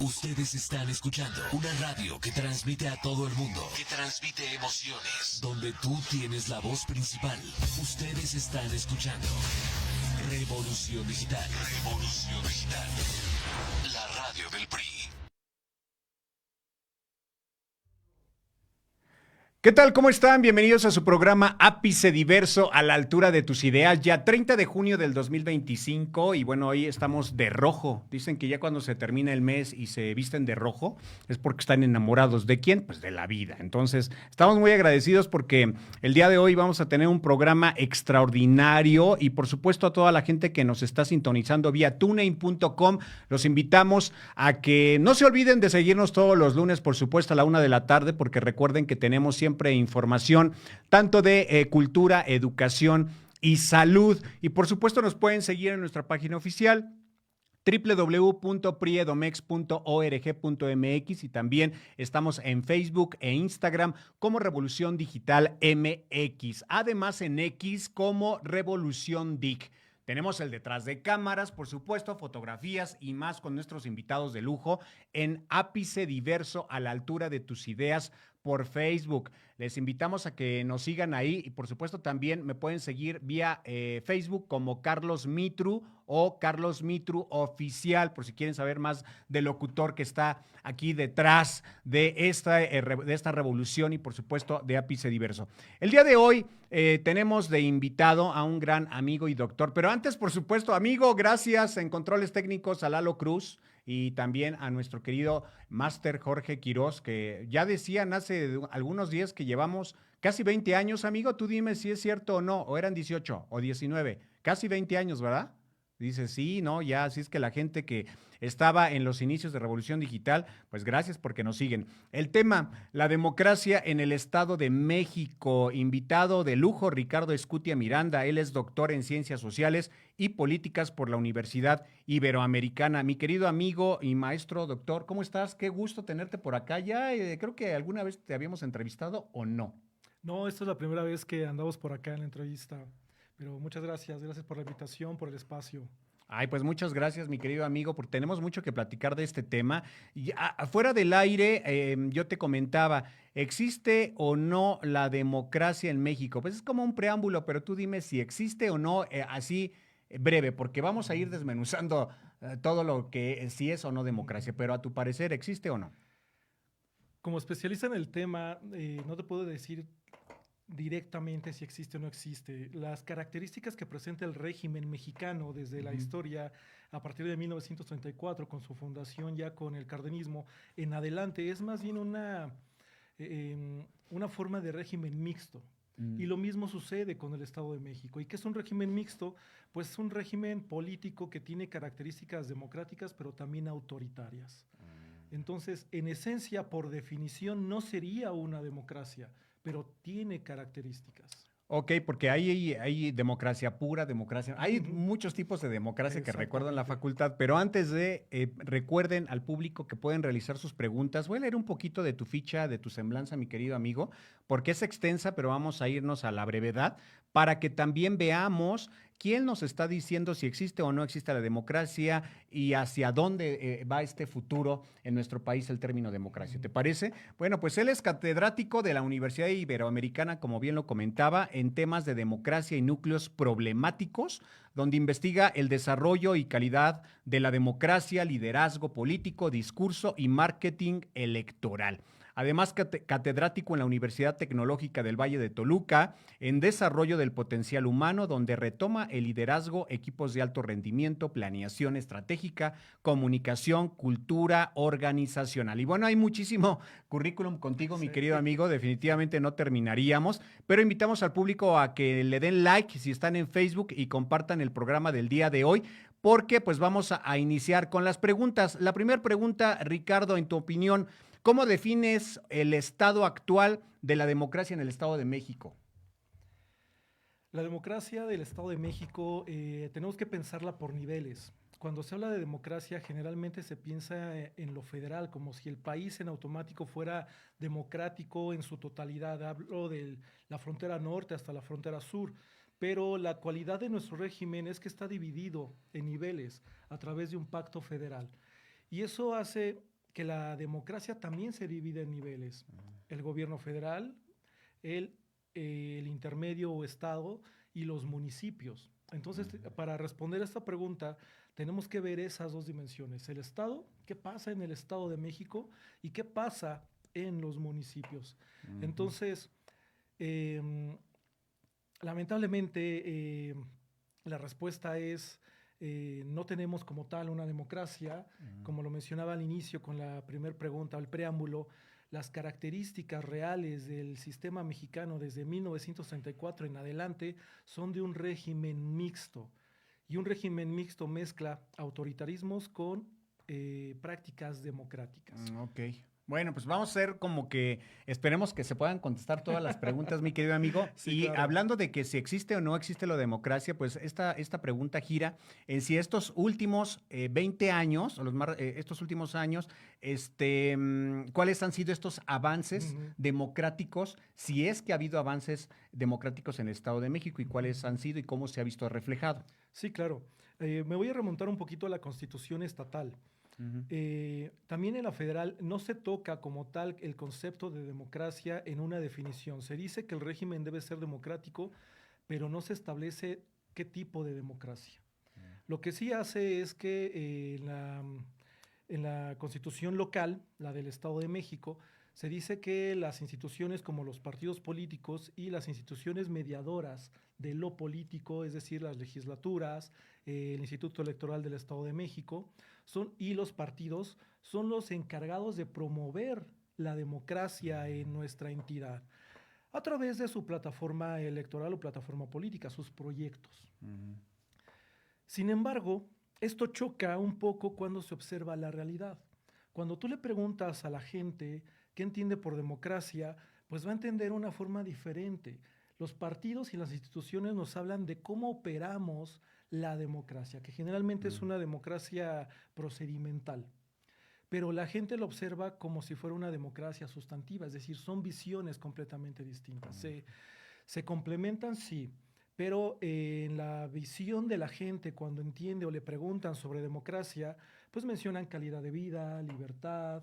Ustedes están escuchando una radio que transmite a todo el mundo, que transmite emociones, donde tú tienes la voz principal. Ustedes están escuchando Revolución Digital. Revolución Digital. La radio del PRI. ¿Qué tal? ¿Cómo están? Bienvenidos a su programa Ápice Diverso, a la altura de tus ideas. Ya 30 de junio del 2025 y bueno, hoy estamos de rojo. Dicen que ya cuando se termina el mes y se visten de rojo es porque están enamorados. ¿De quién? Pues de la vida. Entonces, estamos muy agradecidos porque el día de hoy vamos a tener un programa extraordinario y por supuesto a toda la gente que nos está sintonizando vía tunein.com, los invitamos a que no se olviden de seguirnos todos los lunes, por supuesto a la 1 de la tarde, porque recuerden que tenemos siempre información tanto de cultura, educación y salud. Y por supuesto nos pueden seguir en nuestra página oficial www.priedomex.org.mx y también estamos en Facebook e Instagram como Revolución Digital MX. Además en X como Revolución DIC. Tenemos el detrás de cámaras, por supuesto, fotografías y más con nuestros invitados de lujo en Ápice Diverso, a la altura de tus ideas, por Facebook. Les invitamos a que nos sigan ahí y por supuesto también me pueden seguir vía Facebook como Carlos Mitru o Carlos Mitru Oficial, por si quieren saber más del locutor que está aquí detrás de esta revolución y por supuesto de Ápice Diverso. El día de hoy tenemos de invitado a un gran amigo y doctor, pero antes, por supuesto, amigo, gracias en controles técnicos a Lalo Cruz y también a nuestro querido máster Jorge Quirós, que ya decían hace algunos días que llevamos casi 20 años, amigo. Tú dime si es cierto o no, o eran 18 o 19, casi 20 años, ¿verdad? Dice, sí, no, ya, así es que la gente que estaba en los inicios de Revolución Digital, pues gracias porque nos siguen. El tema, la democracia en el Estado de México. Invitado de lujo, Ricardo Escutia Miranda. Él es doctor en Ciencias Sociales y Políticas por la Universidad Iberoamericana. Mi querido amigo y maestro doctor, ¿cómo estás? Qué gusto tenerte por acá. Ya creo que alguna vez te habíamos entrevistado o no. No, esta es la primera vez que andamos por acá en la entrevista, pero muchas gracias, gracias por la invitación, por el espacio. Ay, pues muchas gracias, mi querido amigo, porque tenemos mucho que platicar de este tema. Y afuera del aire, yo te comentaba, ¿existe o no la democracia en México? Pues es como un preámbulo, pero tú dime si existe o no, así breve, porque vamos a ir desmenuzando todo lo que si es o no democracia, pero a tu parecer, ¿existe o no? Como especialista en el tema, no te puedo decir directamente si existe o no existe. Las características que presenta el régimen mexicano desde la historia a partir de 1934, con su fundación ya con el cardenismo en adelante, es más bien una forma de régimen mixto. Y lo mismo sucede con el Estado de México. ¿Y qué es un régimen mixto? Pues es un régimen político que tiene características democráticas, pero también autoritarias. Entonces, en esencia, por definición, no sería una democracia, pero tiene características. Ok, porque hay democracia pura, democracia. Hay muchos tipos de democracia que recuerdo en la Exactamente. facultad, pero antes de recuerden al público que pueden realizar sus preguntas. Voy a leer un poquito de tu ficha, de tu semblanza, mi querido amigo, porque es extensa, pero vamos a irnos a la brevedad para que también veamos quién nos está diciendo si existe o no existe la democracia y hacia dónde va este futuro en nuestro país el término democracia. ¿Te parece? Bueno, pues él es catedrático de la Universidad Iberoamericana, como bien lo comentaba, en temas de democracia y núcleos problemáticos, donde investiga el desarrollo y calidad de la democracia, liderazgo político, discurso y marketing electoral. Además, catedrático en la Universidad Tecnológica del Valle de Toluca, en desarrollo del potencial humano, donde retoma el liderazgo, equipos de alto rendimiento, planeación estratégica, comunicación, cultura organizacional. Y bueno, hay muchísimo currículum contigo, mi Sí. querido amigo, definitivamente no terminaríamos, pero invitamos al público a que le den like si están en Facebook y compartan el programa del día de hoy, porque pues vamos a iniciar con las preguntas. La primera pregunta, Ricardo, en tu opinión, ¿cómo defines el estado actual de la democracia en el Estado de México? La democracia del Estado de México tenemos que pensarla por niveles. Cuando se habla de democracia, generalmente se piensa en lo federal, como si el país en automático fuera democrático en su totalidad. Hablo de la frontera norte hasta la frontera sur. Pero la cualidad de nuestro régimen es que está dividido en niveles a través de un pacto federal. Y eso hace que la democracia también se divide en niveles. El gobierno federal, el, el intermedio o estado y los municipios. Entonces, para responder a esta pregunta, tenemos que ver esas dos dimensiones. El estado, qué pasa en el Estado de México y qué pasa en los municipios. Entonces, em, lamentablemente, la respuesta es, no tenemos como tal una democracia, como lo mencionaba al inicio con la primera pregunta, el preámbulo. Las características reales del sistema mexicano desde 1934 en adelante son de un régimen mixto. Y un régimen mixto mezcla autoritarismos con prácticas democráticas. Ok. Bueno, pues vamos a hacer como que esperemos que se puedan contestar todas las preguntas, mi querido amigo. Sí, Y claro. hablando de que si existe o no existe la democracia, pues esta pregunta gira en si estos últimos 20 años, o estos últimos años, ¿cuáles han sido estos avances Ujú. democráticos? Si es que ha habido avances democráticos en el Estado de México y cuáles han sido y cómo se ha visto reflejado. Sí, claro. Me voy a remontar un poquito a la Constitución estatal. Ujú. También en la federal no se toca como tal el concepto de democracia en una definición. Se dice que el régimen debe ser democrático, pero no se establece qué tipo de democracia. Lo que sí hace es que en la constitución local, la del Estado de México, se dice que las instituciones como los partidos políticos y las instituciones mediadoras de lo político, es decir, las legislaturas, el Instituto Electoral del Estado de México, y los partidos son los encargados de promover la democracia en nuestra entidad a través de su plataforma electoral o plataforma política, sus proyectos. Ujú. Sin embargo, esto choca un poco cuando se observa la realidad. Cuando tú le preguntas a la gente qué entiende por democracia, pues va a entender una forma diferente. Los partidos y las instituciones nos hablan de cómo operamos la democracia, que generalmente es una democracia procedimental, pero la gente lo observa como si fuera una democracia sustantiva, es decir, son visiones completamente distintas. Se complementan, sí, pero en la visión de la gente, cuando entiende o le preguntan sobre democracia, pues mencionan calidad de vida, libertad,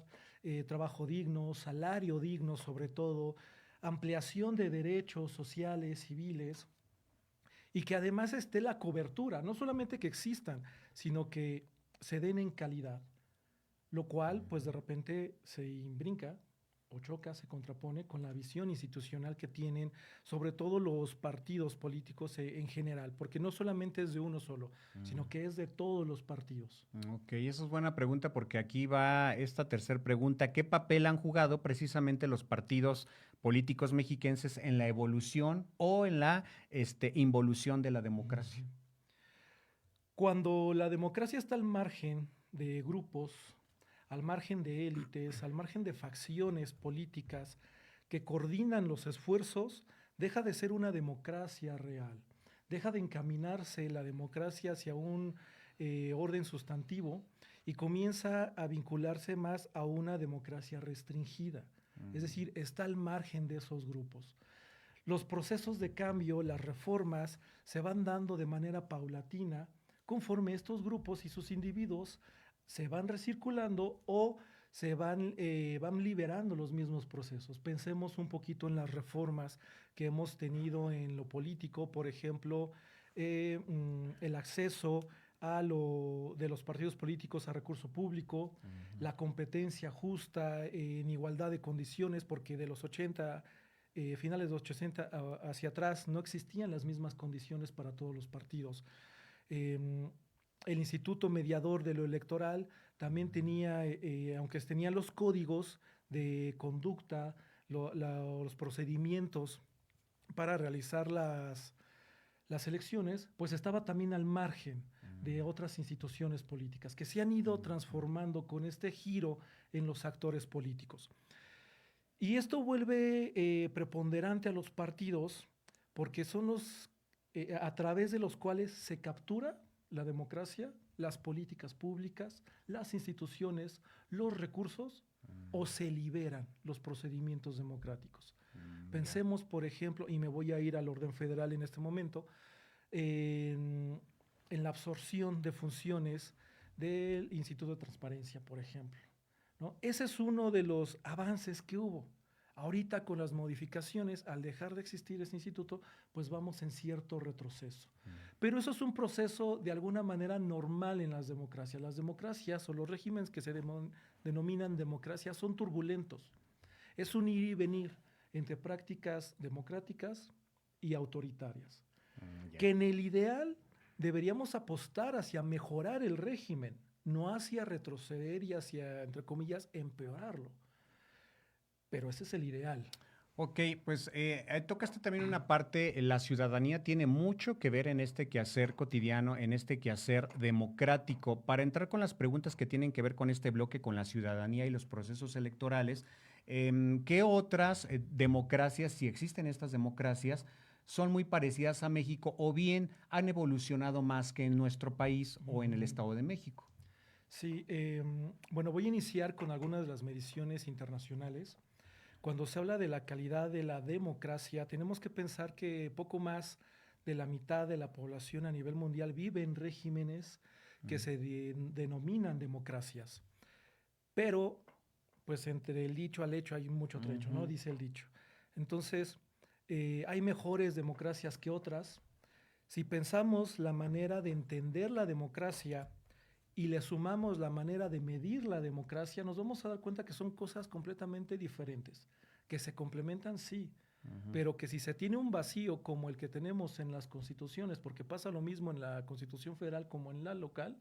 trabajo digno, salario digno sobre todo, ampliación de derechos sociales, civiles, y que además esté la cobertura, no solamente que existan, sino que se den en calidad, lo cual pues de repente se imbrinca o choca, se contrapone con la visión institucional que tienen, sobre todo los partidos políticos en general, porque no solamente es de uno solo, sino que es de todos los partidos. Ok, esa es buena pregunta porque aquí va esta tercera pregunta. ¿Qué papel han jugado precisamente los partidos políticos mexiquenses en la evolución o en la involución de la democracia? Cuando la democracia está al margen de grupos, al margen de élites, al margen de facciones políticas que coordinan los esfuerzos, deja de ser una democracia real. Deja de encaminarse la democracia hacia un orden sustantivo y comienza a vincularse más a una democracia restringida. Es decir, está al margen de esos grupos. Los procesos de cambio, las reformas, se van dando de manera paulatina conforme estos grupos y sus individuos se van recirculando o van liberando los mismos procesos. Pensemos un poquito en las reformas que hemos tenido en lo político, por ejemplo, el acceso de los partidos políticos a recurso público, la competencia justa en igualdad de condiciones, porque de los 80, finales de los 80 hacia atrás, no existían las mismas condiciones para todos los partidos. El Instituto Mediador de lo Electoral también tenía, aunque tenía los códigos de conducta, los procedimientos para realizar las elecciones, pues estaba también al margen de otras instituciones políticas que se han ido transformando con este giro en los actores políticos. Y esto vuelve preponderante a los partidos porque son los a través de los cuales se captura la democracia, las políticas públicas, las instituciones, los recursos o se liberan los procedimientos democráticos. Pensemos, por ejemplo, y me voy a ir al orden federal en este momento, en la absorción de funciones del Instituto de Transparencia, por ejemplo. ¿no? Ese es uno de los avances que hubo. Ahorita con las modificaciones, al dejar de existir ese instituto, pues vamos en cierto retroceso. Pero eso es un proceso de alguna manera normal en las democracias. Las democracias o los regímenes que se denominan democracias son turbulentos. Es un ir y venir entre prácticas democráticas y autoritarias. Que en el ideal deberíamos apostar hacia mejorar el régimen, no hacia retroceder y hacia, entre comillas, empeorarlo. Pero ese es el ideal. Ok, pues tocaste también una parte, la ciudadanía tiene mucho que ver en este quehacer cotidiano, en este quehacer democrático. Para entrar con las preguntas que tienen que ver con este bloque, con la ciudadanía y los procesos electorales, ¿qué otras democracias, si existen estas democracias, son muy parecidas a México o bien han evolucionado más que en nuestro país o en el Estado de México? Sí, bueno, voy a iniciar con algunas de las mediciones internacionales. Cuando se habla de la calidad de la democracia, tenemos que pensar que poco más de la mitad de la población a nivel mundial vive en regímenes que se denominan democracias. Pero, pues entre el dicho al hecho hay mucho trecho, ¿no? Dice el dicho. Entonces, hay mejores democracias que otras. Si pensamos la manera de entender la democracia y le sumamos la manera de medir la democracia, nos vamos a dar cuenta que son cosas completamente diferentes, que se complementan, sí, pero que si se tiene un vacío como el que tenemos en las constituciones, porque pasa lo mismo en la Constitución Federal como en la local,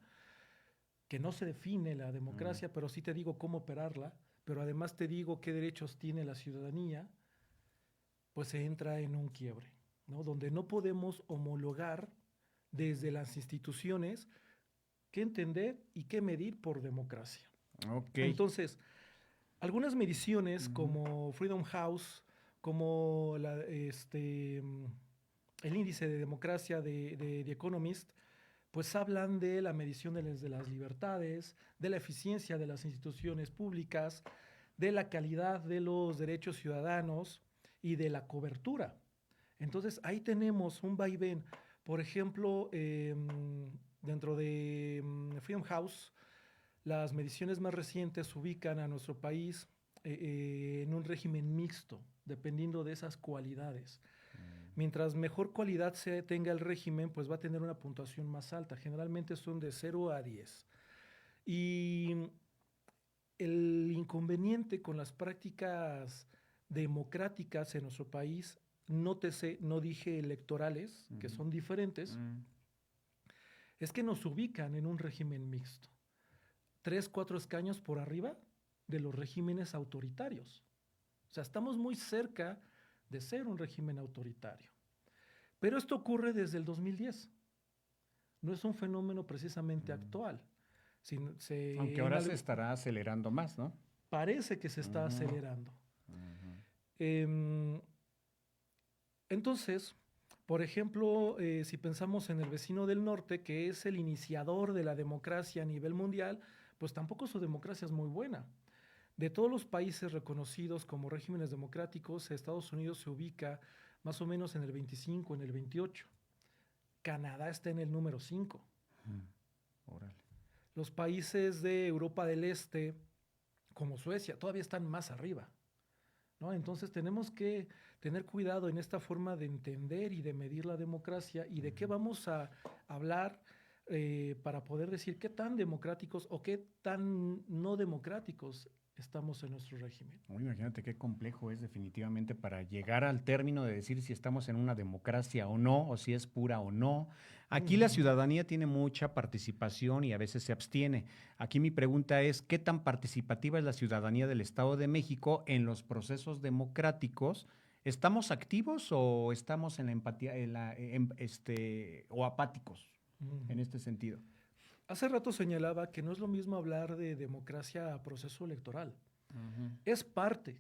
que no se define la democracia, pero sí te digo cómo operarla, pero además te digo qué derechos tiene la ciudadanía, pues se entra en un quiebre, ¿no? Donde no podemos homologar desde las instituciones qué entender y qué medir por democracia. Ok. Entonces, algunas mediciones como Freedom House, como el índice de democracia de The Economist, pues hablan de la medición de las libertades, de la eficiencia de las instituciones públicas, de la calidad de los derechos ciudadanos y de la cobertura. Entonces, ahí tenemos un vaivén. Por ejemplo, dentro de Freedom House, las mediciones más recientes ubican a nuestro país en un régimen mixto, dependiendo de esas cualidades. Mientras mejor cualidad tenga el régimen, pues va a tener una puntuación más alta. Generalmente son de 0 a 10. Y el inconveniente con las prácticas democráticas en nuestro país, nótese, no dije electorales, que son diferentes, es que nos ubican en un régimen mixto. 3, 4 escaños por arriba de los regímenes autoritarios. O sea, estamos muy cerca de ser un régimen autoritario. Pero esto ocurre desde el 2010. No es un fenómeno precisamente actual. Aunque ahora se estará acelerando más, ¿no? Parece que se está acelerando. Entonces, por ejemplo, si pensamos en el vecino del norte, que es el iniciador de la democracia a nivel mundial, pues tampoco su democracia es muy buena. De todos los países reconocidos como regímenes democráticos, Estados Unidos se ubica más o menos en el 25, en el 28. Canadá está en el número 5. Órale. Los países de Europa del Este, como Suecia, todavía están más arriba, ¿no? Entonces tenemos que tener cuidado en esta forma de entender y de medir la democracia y de qué vamos a hablar para poder decir qué tan democráticos o qué tan no democráticos estamos en nuestro régimen. Imagínate qué complejo es definitivamente para llegar al término de decir si estamos en una democracia o no, o si es pura o no. Aquí la ciudadanía tiene mucha participación y a veces se abstiene. Aquí mi pregunta es, ¿qué tan participativa es la ciudadanía del Estado de México en los procesos democráticos? ¿Estamos activos o estamos en la empatía, o apáticos en este sentido? Hace rato señalaba que no es lo mismo hablar de democracia a proceso electoral. Es parte,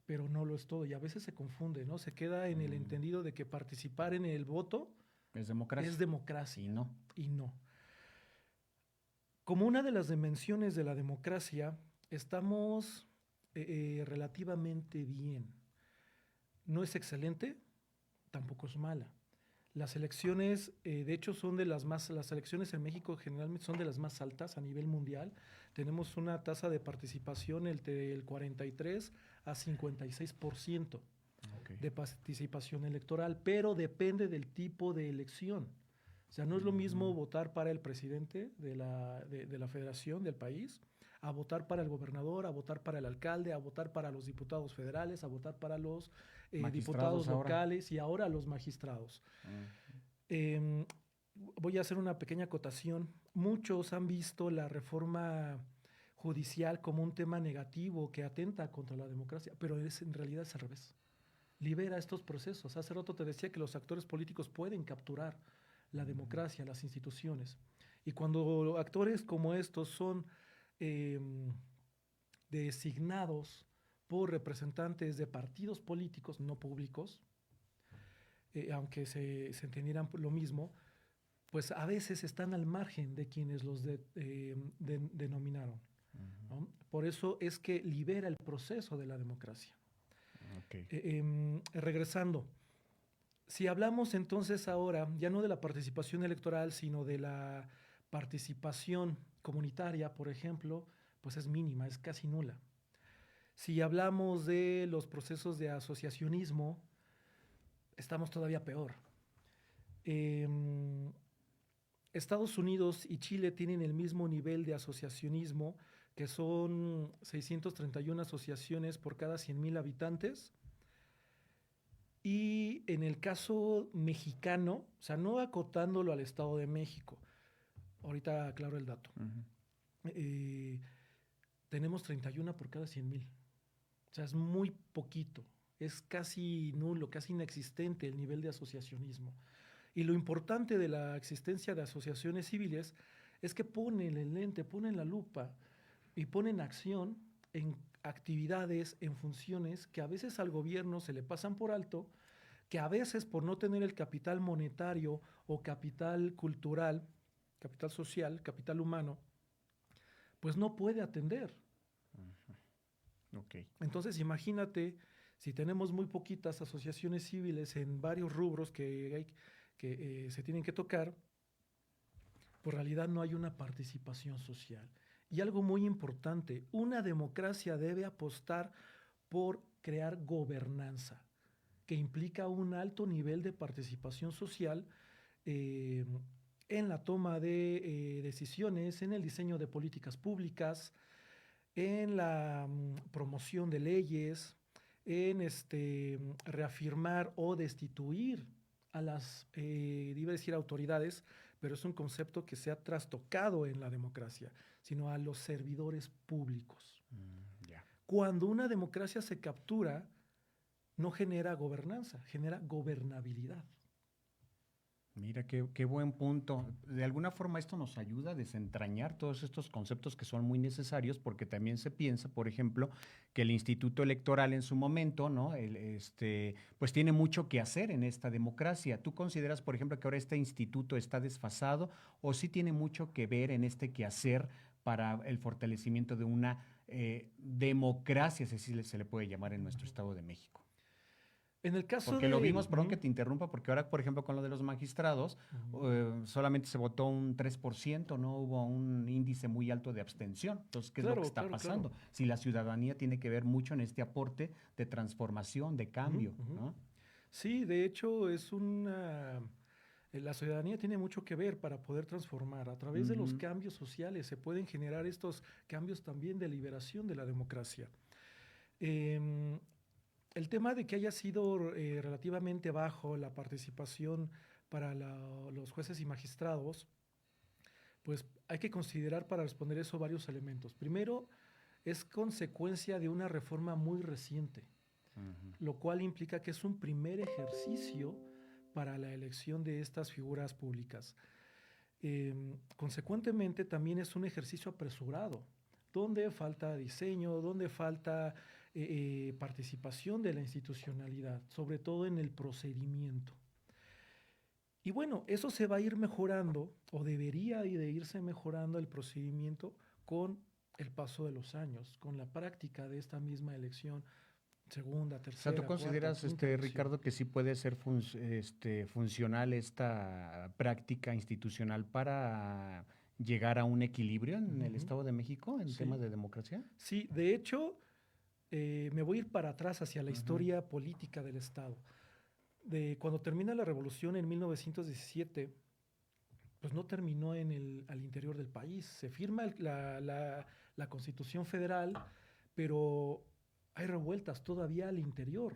pero no lo es todo. Y a veces se confunde, ¿no? Se queda en el entendido de que participar en el voto es democracia. Es democracia. Y no. Y no. Como una de las dimensiones de la democracia, estamos relativamente bien. No es excelente, tampoco es mala. Las elecciones, de hecho, las elecciones en México generalmente son de las más altas a nivel mundial. Tenemos una tasa de participación entre el 43 a 56% Ok. de participación electoral, pero depende del tipo de elección. O sea, no es lo mismo votar para el presidente de la federación del país, a votar para el gobernador, a votar para el alcalde, a votar para los diputados federales, a votar para los Magistrados diputados ahora. locales y ahora los magistrados. Em, Voy a hacer una pequeña acotación. Muchos han visto la reforma judicial como un tema negativo que atenta contra la democracia, pero en realidad es al revés. Libera estos procesos. Hace rato te decía que los actores políticos pueden capturar la democracia, las instituciones. Y cuando actores como estos son em, designados por representantes de partidos políticos no públicos, aunque se entendieran lo mismo, pues a veces están al margen de quienes los denominaron, ¿no? Por eso es que libera el proceso de la democracia. Ok. Regresando, si hablamos entonces ahora ya no de la participación electoral, sino de la participación comunitaria, por ejemplo, pues es mínima, es casi nula. Si hablamos de los procesos de asociacionismo, estamos todavía peor. Em, Estados Unidos y Chile tienen el mismo nivel de asociacionismo, que son 631 asociaciones por cada 100,000 habitantes. Y en el caso mexicano, o sea, no acotándolo al Estado de México, ahorita aclaro el dato, eh, tenemos 31 por cada 100,000. O sea, es muy poquito, es casi nulo, casi inexistente el nivel de asociacionismo. Y lo importante de la existencia de asociaciones civiles es que ponen el lente, ponen la lupa y ponen acción en actividades, en funciones que a veces al gobierno se le pasan por alto, que a veces por no tener el capital monetario o capital cultural, capital social, capital humano, pues no puede atender. Ok. Entonces imagínate si tenemos muy poquitas asociaciones civiles en varios rubros que se tienen que tocar, por realidad no hay una participación social. Y algo muy importante, una democracia debe apostar por crear gobernanza, que implica un alto nivel de participación social eh, en la toma de decisiones, en el diseño de políticas públicas, en la promoción de leyes, en reafirmar o destituir a las, iba a decir autoridades, pero es un concepto que se ha trastocado en la democracia, sino a los servidores públicos. Ya. Cuando una democracia se captura, no genera gobernanza, genera gobernabilidad. Mira, qué buen punto. De alguna forma esto nos ayuda a desentrañar todos estos conceptos que son muy necesarios porque también se piensa, por ejemplo, que el Instituto Electoral en su momento, ¿no? Pues tiene mucho que hacer en esta democracia. ¿Tú consideras, por ejemplo, que ahora este instituto está desfasado o sí tiene mucho que ver en este quehacer para el fortalecimiento de una democracia, si así se le puede llamar en nuestro Estado de México? En el caso Porque lo vimos, perdón que te interrumpa, porque ahora, por ejemplo, con lo de los magistrados, solamente se votó un 3%, no hubo un índice muy alto de abstención. Entonces, ¿qué es lo que está pasando? Claro. Si la ciudadanía tiene que ver mucho en este aporte de transformación, de cambio, ¿no? Sí, de hecho, la ciudadanía tiene mucho que ver para poder transformar. A través de los cambios sociales se pueden generar estos cambios también de liberación de la democracia. El tema de que haya sido relativamente bajo la participación para los jueces y magistrados, pues hay que considerar para responder eso varios elementos. Primero, es consecuencia de una reforma muy reciente, lo cual implica que es un primer ejercicio para la elección de estas figuras públicas. Consecuentemente, también es un ejercicio apresurado, donde falta diseño, donde falta participación de la institucionalidad, sobre todo en el procedimiento. Y bueno, eso se va a ir mejorando, o debería de irse mejorando el procedimiento con el paso de los años, con la práctica de esta misma elección, segunda, O sea, tercera, ¿tú cuarta, consideras, quinta elección. Ricardo, que sí puede ser funcional esta práctica institucional para llegar a un equilibrio en el Ujú. Estado de México en temas Sí, de democracia? sí, de hecho, me voy a ir para atrás hacia la Ujú, historia política del Estado. De cuando termina la revolución en 1917, pues no terminó al interior del país. Se firma la Constitución Federal, pero hay revueltas todavía al interior.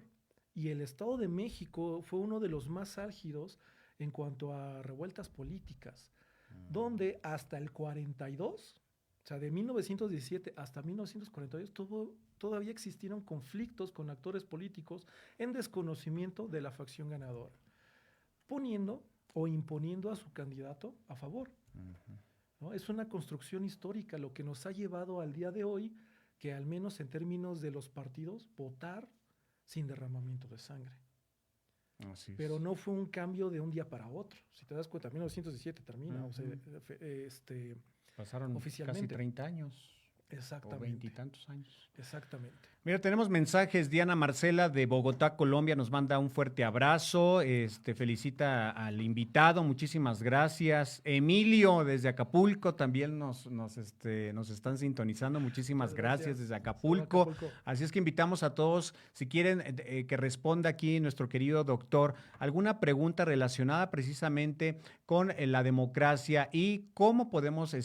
Y el Estado de México fue uno de los más álgidos en cuanto a revueltas políticas, donde hasta el 42, o sea, de 1917 hasta 1942, todavía existieron conflictos con actores políticos en desconocimiento de la facción ganadora, poniendo o imponiendo a su candidato a favor. ujú. ¿No? Es una construcción histórica lo que nos ha llevado al día de hoy, que al menos en términos de los partidos, votar sin derramamiento de sangre. Así Pero es. no fue un cambio de un día para otro. Si te das cuenta, 1917 termina, o sea, Ujú. Pasaron casi oficialmente. 30 años o Exactamente, veintitantos años. exactamente. Mira, tenemos mensajes. Diana Marcela de Bogotá, Colombia, nos manda un fuerte abrazo. Felicita al invitado. Muchísimas gracias. Emilio desde Acapulco también nos están sintonizando. Muchísimas Muchas gracias gracias. desde Saludos a Acapulco. Acapulco. Así es que invitamos a todos, si quieren que responda aquí nuestro querido doctor, alguna pregunta relacionada precisamente con la democracia y cómo podemos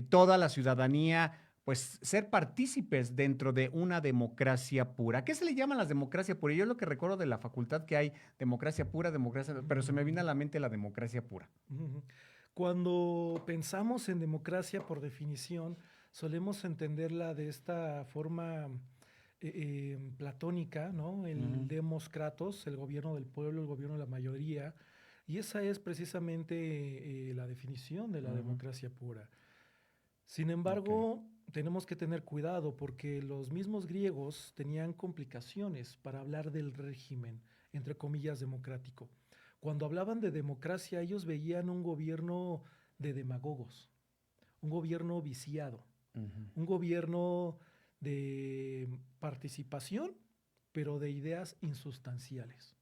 toda la ciudadanía pues ser partícipes dentro de una democracia pura. ¿Qué se le llama la democracia pura? Yo lo que recuerdo de la facultad que hay democracia pura, democracia, pero se me viene a la mente la democracia pura. Ujú. Cuando pensamos en democracia, por definición, solemos entenderla de esta forma platónica, ¿no? El Ujú. demos kratos, el gobierno del pueblo, el gobierno de la mayoría, y esa es precisamente la definición de la Ujú. democracia pura. Sin Ok. embargo, tenemos que tener cuidado porque los mismos griegos tenían complicaciones para hablar del régimen, entre comillas, democrático. Cuando hablaban de democracia, ellos veían un gobierno de demagogos, un gobierno viciado, Ujú. un gobierno de participación, pero de ideas insustanciales.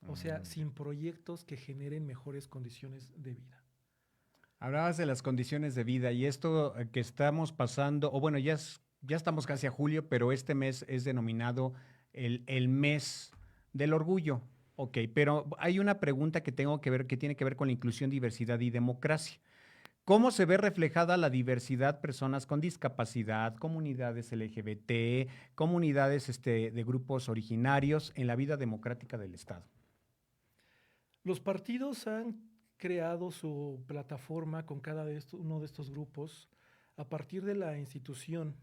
O sea, Mm, ya. sin proyectos que generen mejores condiciones de vida. Hablabas de las condiciones de vida y esto que estamos pasando, o bueno, ya estamos casi a julio, pero este mes es denominado el mes del orgullo. Ok, pero hay una pregunta que tengo que ver, que tiene que ver con la inclusión, diversidad y democracia. ¿Cómo se ve reflejada la diversidad, personas con discapacidad, comunidades LGBT, comunidades de grupos originarios en la vida democrática del Estado? Los partidos han creado su plataforma con uno de estos grupos a partir de la institución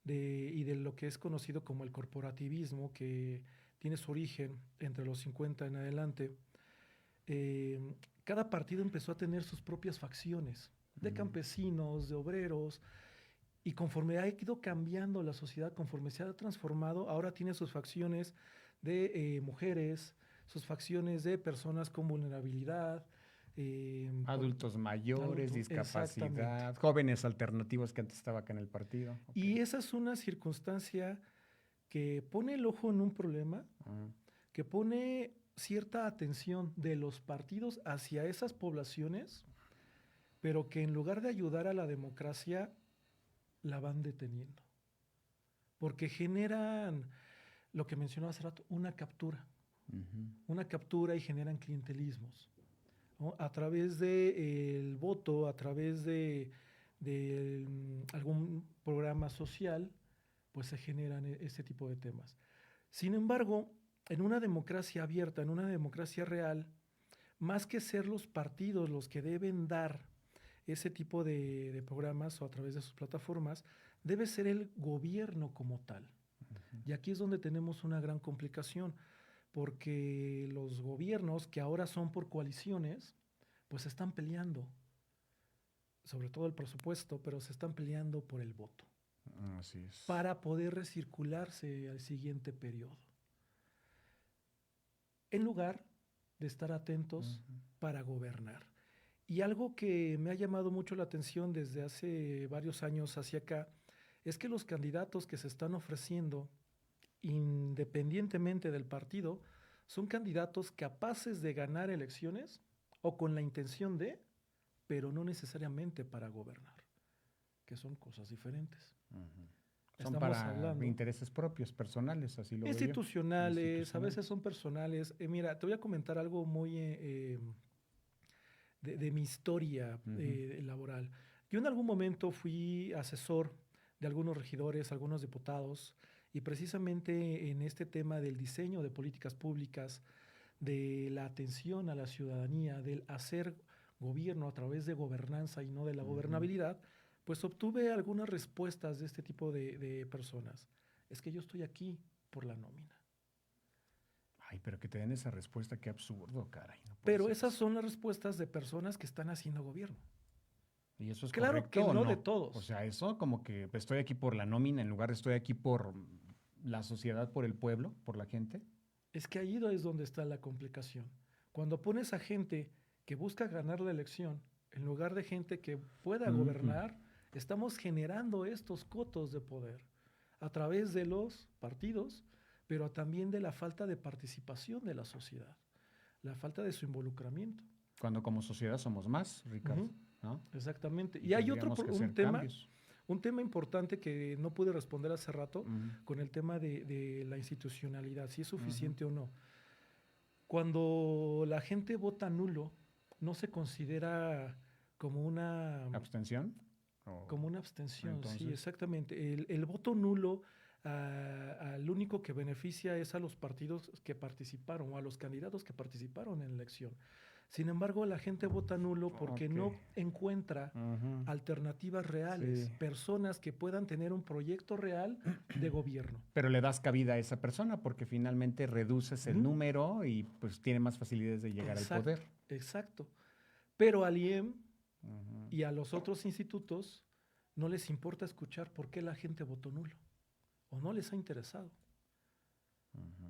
y de lo que es conocido como el corporativismo, que tiene su origen entre los 50 en adelante. eh, Cada partido empezó a tener sus propias facciones de Ujú. campesinos, de obreros, y conforme ha ido cambiando la sociedad, conforme se ha transformado, ahora tiene sus facciones de mujeres, sus facciones de personas con vulnerabilidad, Adultos mayores, exactamente. discapacidad, jóvenes alternativos que antes estaba acá en el partido. Ok. Y esa es una circunstancia que pone el ojo en un problema, Ah, que pone cierta atención de los partidos hacia esas poblaciones, pero que en lugar de ayudar a la democracia, la van deteniendo. Porque generan, lo que mencionaba hace rato, ujú. una captura y generan clientelismos, ¿no? A través del voto, a través de algún programa social, pues se generan ese tipo de temas. Sin embargo, en una democracia abierta, en una democracia real, más que ser los partidos los que deben dar ese tipo de programas o a través de sus plataformas, debe ser el gobierno como tal. Y aquí es donde tenemos una gran complicación, porque los gobiernos que ahora son por coaliciones, pues están peleando, sobre todo el presupuesto, pero se están peleando por el voto, Así es. para poder recircularse al siguiente periodo, en lugar de estar atentos Ujú. para gobernar. Y algo que me ha llamado mucho la atención desde hace varios años hacia acá es que los candidatos que se están ofreciendo independientemente del partido, son candidatos capaces de ganar elecciones o con la intención de, pero no necesariamente para gobernar, que son cosas diferentes. Son Estamos para hablando intereses propios, personales, así lo veo yo. institucionales, a veces son personales. Mira, te voy a comentar algo muy de mi historia laboral. Yo en algún momento fui asesor de algunos regidores, algunos diputados, y precisamente en este tema del diseño de políticas públicas, de la atención a la ciudadanía, del hacer gobierno a través de gobernanza y no de la gobernabilidad, pues obtuve algunas respuestas de este tipo de personas. Es que yo estoy aquí por la nómina. Ay, pero que te den esa respuesta, qué absurdo, caray. No puede Pero ser esas eso. son las respuestas de personas que están haciendo gobierno. ¿Y eso es Claro correcto que o no no? de todos. O sea, eso como que pues, estoy aquí por la nómina en lugar de estoy aquí por la sociedad, por el pueblo, por la gente. Es que ahí es donde está la complicación. Cuando pones a gente que busca ganar la elección en lugar de gente que pueda gobernar, estamos generando estos cotos de poder a través de los partidos, pero también de la falta de participación de la sociedad, la falta de su involucramiento. Cuando como sociedad somos más, Ricardo, Ujú. ¿no? Exactamente. Y hay otro tendríamos que un hacer tema, cambios. un tema importante que no pude responder hace rato Ujú. con el tema de la institucionalidad, si es suficiente o no. Cuando la gente vota nulo, no se considera como una ¿Abstención? ¿O como una abstención, sí, entonces? exactamente. El voto nulo, al único que beneficia es a los partidos que participaron o a los candidatos que participaron en la elección. Sin embargo, la gente vota nulo porque no encuentra alternativas reales, Sí. personas que puedan tener un proyecto real de gobierno. Pero le das cabida a esa persona porque finalmente reduces el número y pues tiene más facilidades de llegar al poder. Exacto. Pero al IEM y a los otros institutos no les importa escuchar por qué la gente votó nulo o no les ha interesado.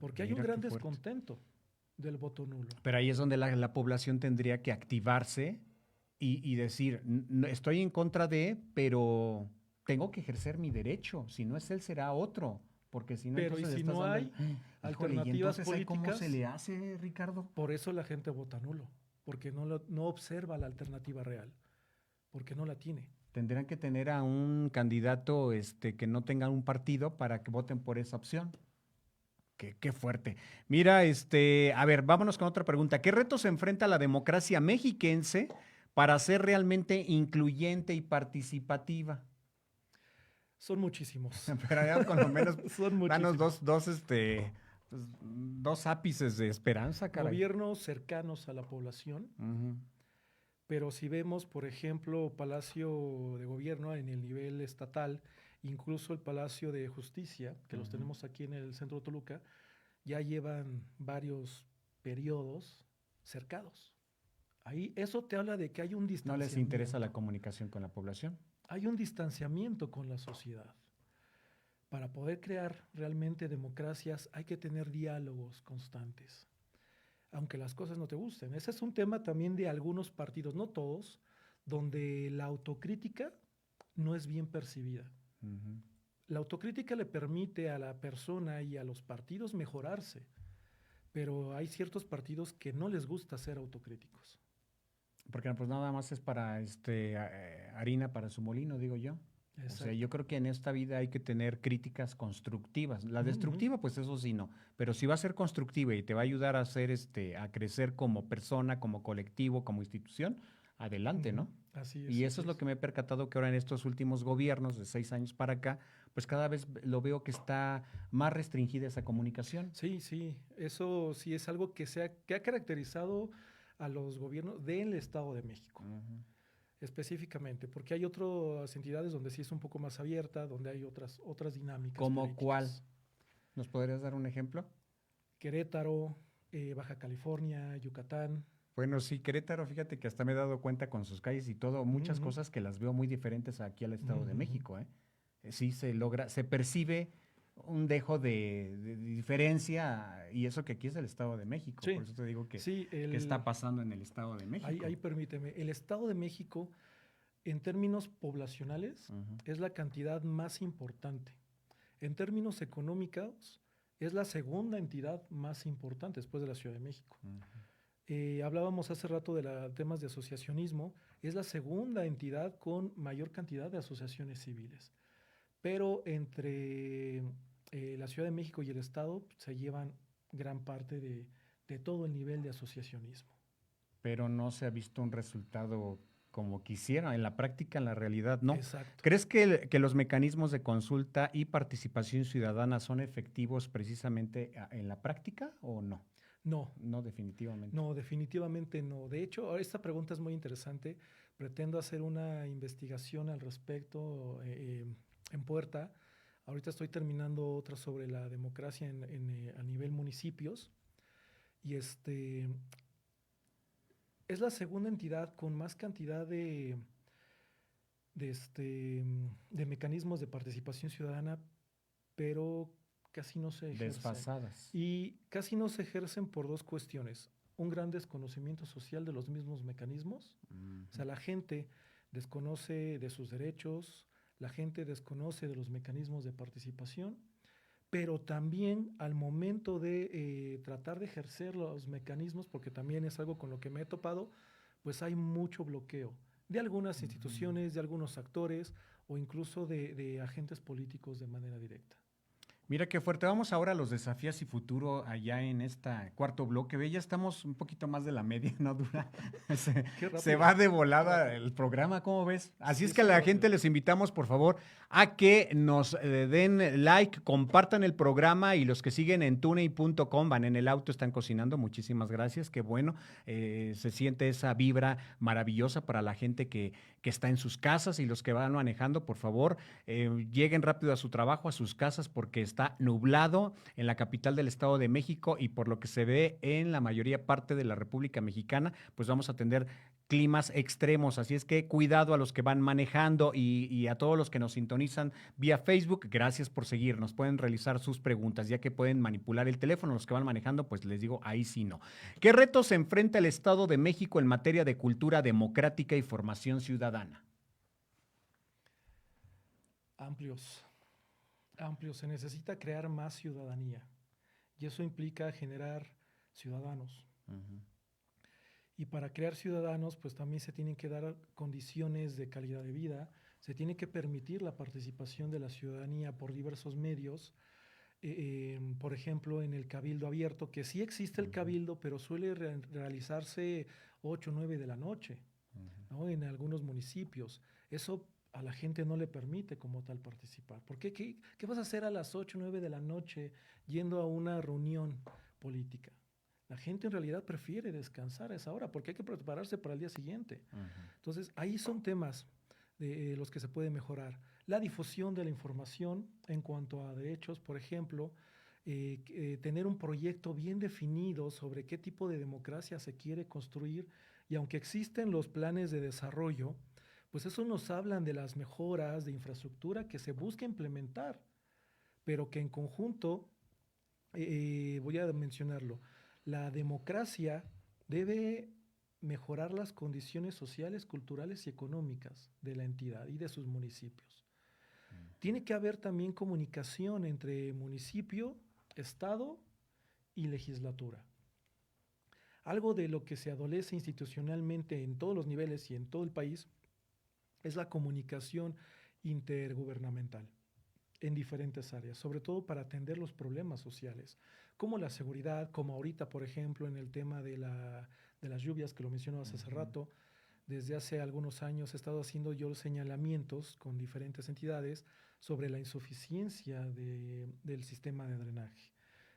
Porque hay un Mira gran qué fuerte. descontento del voto nulo. Pero ahí es donde la población tendría que activarse y decir, estoy en contra de, pero tengo que ejercer mi derecho. Si no es él, será otro. Porque si no, Pero y entonces si estás no dando hay Híjole, ¿y alternativas entonces ahí cómo políticas, se le hace, Ricardo? por eso la gente vota nulo, porque no observa la alternativa real, porque no la tiene. Tendrán que tener a un candidato que no tenga un partido para que voten por esa opción. Qué fuerte. Mira, a ver, vámonos con otra pregunta. ¿Qué retos enfrenta la democracia mexiquense para ser realmente incluyente y participativa? Son muchísimos. Pero ya con lo menos Son danos muchísimos. dos ápices de esperanza, caray. Gobiernos cercanos a la población, pero si vemos, por ejemplo, Palacio de Gobierno en el nivel estatal, incluso el Palacio de Justicia, que los tenemos aquí en el centro de Toluca, ya llevan varios periodos cercados. Ahí eso te habla de que hay un ¿No distanciamiento. les interesa la comunicación con la población? Hay un distanciamiento con la sociedad. Para poder crear realmente democracias hay que tener diálogos constantes, aunque las cosas no te gusten. Ese es un tema también de algunos partidos, no todos, donde la autocrítica no es bien percibida. La autocrítica le permite a la persona y a los partidos mejorarse, pero hay ciertos partidos que no les gusta ser autocríticos. Porque pues nada más es para harina para su molino, digo yo. Exacto. O sea, yo creo que en esta vida hay que tener críticas constructivas. La destructiva, pues eso sí no. Pero si va a ser constructiva y te va a ayudar a hacer a crecer como persona, como colectivo, como institución, adelante, ¿no? Así es. Y eso es lo que me he percatado que ahora en estos últimos gobiernos de 6 años para acá, pues cada vez lo veo que está más restringida esa comunicación. Sí, sí. Eso sí es algo que ha caracterizado a los gobiernos del Estado de México. Específicamente, porque hay otras entidades donde sí es un poco más abierta, donde hay otras dinámicas. ¿Cómo políticas. cuál? ¿Nos podrías dar un ejemplo? Querétaro, Baja California, Yucatán. Bueno, sí, Querétaro, fíjate que hasta me he dado cuenta con sus calles y todo, muchas cosas que las veo muy diferentes aquí al Estado de México. Sí se logra, se percibe un dejo de diferencia y eso que aquí es el Estado de México. Sí. Por eso te digo que, Sí, ¿qué está pasando en el Estado de México? Ahí permíteme, el Estado de México en términos poblacionales es la cantidad más importante. En términos económicos Es la segunda entidad más importante después de la Ciudad de México. Hablábamos hace rato de temas de asociacionismo. Es la segunda entidad con mayor cantidad de asociaciones civiles. Pero entre la Ciudad de México y el Estado se llevan gran parte de todo el nivel de asociacionismo. Pero no se ha visto un resultado como quisiera. En la práctica, en la realidad, no. Exacto. ¿Crees que los mecanismos de consulta y participación ciudadana son efectivos precisamente en la práctica o no? No. No, definitivamente. No, definitivamente no. De hecho, esta pregunta es muy interesante. Pretendo hacer una investigación al respecto en puerta. Ahorita estoy terminando otra sobre la democracia a nivel municipios. Y es la segunda entidad con más cantidad de mecanismos de participación ciudadana, pero casi no se ejercen. Desfasadas. Y casi no se ejercen por dos cuestiones. Un gran desconocimiento social de los mismos mecanismos. O sea, la gente desconoce de sus derechos, la gente desconoce de los mecanismos de participación, pero también al momento de tratar de ejercer los mecanismos, porque también es algo con lo que me he topado, pues hay mucho bloqueo de algunas instituciones, de algunos actores o incluso de agentes políticos de manera directa. Mira qué fuerte. Vamos ahora a los desafíos y futuro allá en este cuarto bloque. Ve, ya estamos un poquito más de la media, no dura. Se va de volada el programa, ¿cómo ves? Así es que a la gente les invitamos, por favor, a que nos den like, compartan el programa y los que siguen en tuney.com, van en el auto, están cocinando. Muchísimas gracias. Qué bueno. Se siente esa vibra maravillosa para la gente que está en sus casas y los que van manejando, por favor, lleguen rápido a su trabajo, a sus casas, porque está nublado en la capital del Estado de México y por lo que se ve en la mayoría parte de la República Mexicana, pues vamos a tener climas extremos, así es que cuidado a los que van manejando y a todos los que nos sintonizan vía Facebook, gracias por seguirnos, pueden realizar sus preguntas, ya que pueden manipular el teléfono, los que van manejando, pues les digo, ahí sí no. ¿Qué retos se enfrenta el Estado de México en materia de cultura democrática y formación ciudadana? Amplios. Se necesita crear más ciudadanía y eso implica generar ciudadanos. Y para crear ciudadanos, pues también se tienen que dar condiciones de calidad de vida, se tiene que permitir la participación de la ciudadanía por diversos medios, por ejemplo, en el cabildo abierto, que sí existe el cabildo, pero suele realizarse 8 o 9 de la noche, ¿no? En algunos municipios. Eso a la gente no le permite como tal participar. ¿Por qué? ¿Qué vas a hacer a las 8 o 9 de la noche yendo a una reunión política? La gente en realidad prefiere descansar a esa hora porque hay que prepararse para el día siguiente. Entonces, ahí son temas de los que se puede mejorar. La difusión de la información en cuanto a derechos, por ejemplo, tener un proyecto bien definido sobre qué tipo de democracia se quiere construir y aunque existen los planes de desarrollo, pues eso nos hablan de las mejoras de infraestructura que se busca implementar, pero que en conjunto, voy a mencionarlo, la democracia debe mejorar las condiciones sociales, culturales y económicas de la entidad y de sus municipios. Tiene que haber también comunicación entre municipio, Estado y legislatura. Algo de lo que se adolece institucionalmente en todos los niveles y en todo el país es la comunicación intergubernamental en diferentes áreas, sobre todo para atender los problemas sociales, como la seguridad, como ahorita, por ejemplo, en el tema de las lluvias, que lo mencionabas hace rato. Desde hace algunos años he estado haciendo yo señalamientos con diferentes entidades sobre la insuficiencia del sistema de drenaje,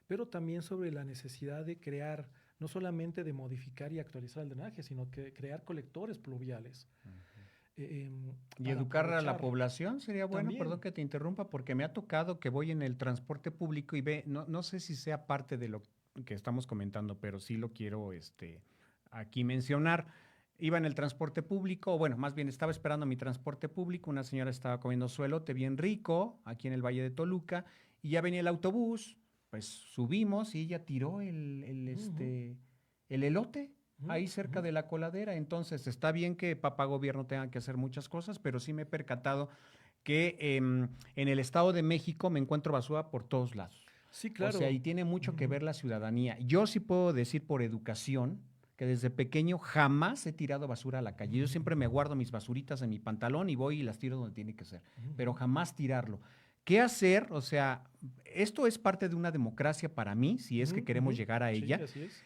pero también sobre la necesidad de crear, no solamente de modificar y actualizar el drenaje, sino que crear colectores pluviales. Y educar a la población sería bueno, también. Perdón que te interrumpa, porque me ha tocado que voy en el transporte público y no sé si sea parte de lo que estamos comentando, pero sí lo quiero aquí mencionar. Iba en el transporte público, bueno, más bien estaba esperando mi transporte público, una señora estaba comiendo su elote bien rico, aquí en el Valle de Toluca, y ya venía el autobús, pues subimos y ella tiró el elote ahí cerca de la coladera. Entonces está bien que papá gobierno tenga que hacer muchas cosas, pero sí me he percatado que en el Estado de México me encuentro basura por todos lados. Sí, O sea, claro. y tiene mucho que Ujú. ver la ciudadanía. Yo sí puedo decir por educación que desde pequeño jamás he tirado basura a la calle. Yo siempre me guardo mis basuritas en mi pantalón y voy y las tiro donde tiene que ser, pero Ujú. jamás tirarlo. ¿Qué hacer? O sea, esto es parte de una democracia para mí, si es que Ujú, queremos ujú. llegar a Sí, ella. así es.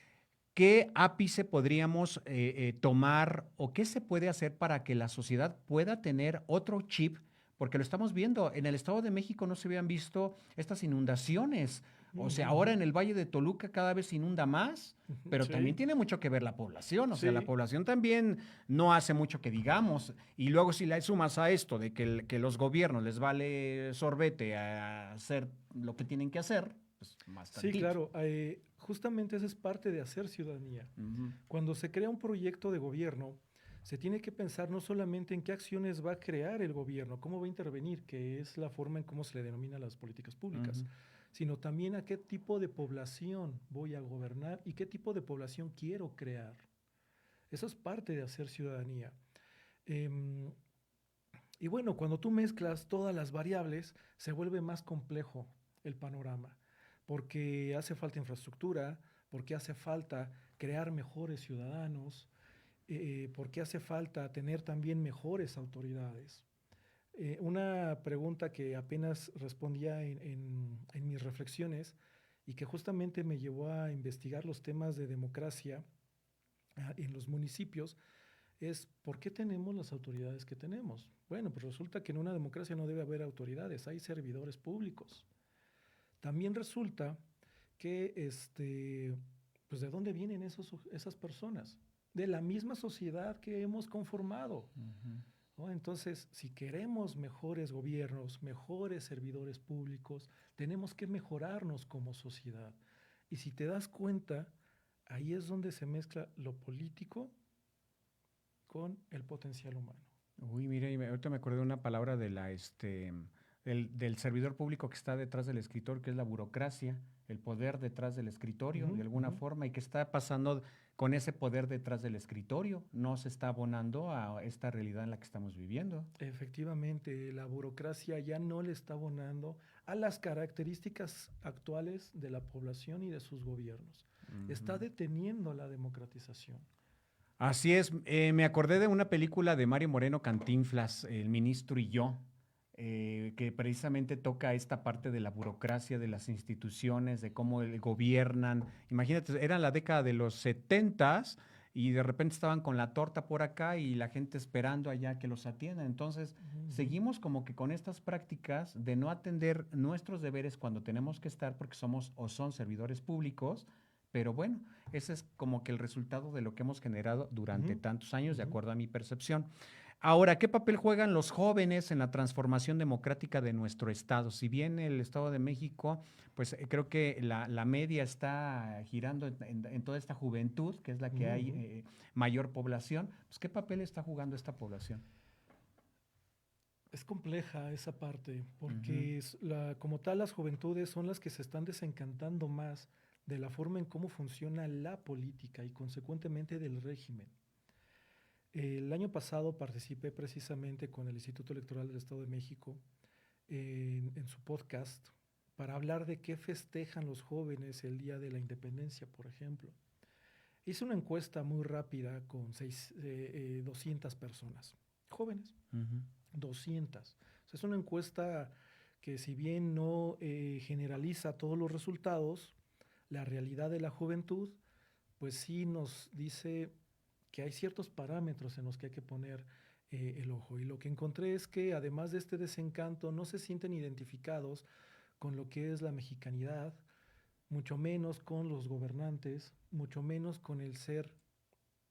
¿Qué ápice podríamos tomar o qué se puede hacer para que la sociedad pueda tener otro chip? Porque lo estamos viendo, en el Estado de México no se habían visto estas inundaciones. O Ujú, sea, ahora ujú. en el Valle de Toluca cada vez se inunda más, Ujú. pero también Sí, tiene mucho que ver la población. O sea, la sí. población también no hace mucho que digamos. Y luego si le sumas a esto de que los gobiernos les vale sorbete a hacer lo que tienen que hacer, pues más Sí, tantito. claro. Justamente esa es parte de hacer ciudadanía. Ujú, Cuando se crea un proyecto de gobierno, se tiene que pensar no solamente en qué acciones va a crear el gobierno, cómo va a intervenir, que es la forma en cómo se le denomina las políticas públicas, ujú. sino también a qué tipo de población voy a gobernar y qué tipo de población quiero crear. Eso es parte de hacer ciudadanía. Em, y bueno, cuando tú mezclas todas las variables, se vuelve más complejo el panorama, porque hace falta infraestructura, porque hace falta crear mejores ciudadanos, porque hace falta tener también mejores autoridades. Una pregunta que apenas respondía en mis reflexiones y que justamente me llevó a investigar los temas de democracia en los municipios es ¿por qué tenemos las autoridades que tenemos? Bueno, pues resulta que en una democracia no debe haber autoridades, hay servidores públicos. También resulta que, pues ¿de dónde vienen esas personas? De la misma sociedad que hemos conformado. Ujú. ¿No? Entonces, si queremos mejores gobiernos, mejores servidores públicos, tenemos que mejorarnos como sociedad. Y si te das cuenta, ahí es donde se mezcla lo político con el potencial humano. Uy, mira, ahorita me acordé de una palabra de del servidor público que está detrás del escritor, que es la burocracia, el poder detrás del escritorio, Ujú, de alguna ujú. forma, y qué está pasando con ese poder detrás del escritorio. No se está abonando a esta realidad en la que estamos viviendo. Efectivamente, la burocracia ya no le está abonando a las características actuales de la población y de sus gobiernos. Está Ujú. deteniendo la democratización. Así es, me acordé de una película de Mario Moreno Cantinflas, El ministro y yo, que precisamente toca esta parte de la burocracia, de las instituciones, de cómo gobiernan. Imagínate, era la década de los setentas y de repente estaban con la torta por acá y la gente esperando allá que los atiendan. Entonces, Ujú. seguimos como que con estas prácticas de no atender nuestros deberes cuando tenemos que estar porque somos o son servidores públicos, pero bueno, ese es como que el resultado de lo que hemos generado durante Ujú, tantos años, de ujú. acuerdo a mi percepción. Ahora, ¿qué papel juegan los jóvenes en la transformación democrática de nuestro Estado? Si bien el Estado de México, pues creo que la media está girando en toda esta juventud, que es la que Ujú, hay ujú. mayor población, pues ¿qué papel está jugando esta población? Es compleja esa parte, Ujú, porque como tal las juventudes son las que se están desencantando más de la forma en cómo funciona la política y consecuentemente del régimen. El año pasado participé precisamente con el Instituto Electoral del Estado de México en su podcast para hablar de qué festejan los jóvenes el Día de la Independencia, por ejemplo. Hice una encuesta muy rápida con 200 personas, jóvenes, ujú. 200. O sea, es una encuesta que si bien no generaliza todos los resultados, la realidad de la juventud, pues sí nos dice que hay ciertos parámetros en los que hay que poner el ojo. Y lo que encontré es que además de este desencanto, no se sienten identificados con lo que es la mexicanidad, mucho menos con los gobernantes, mucho menos con el ser,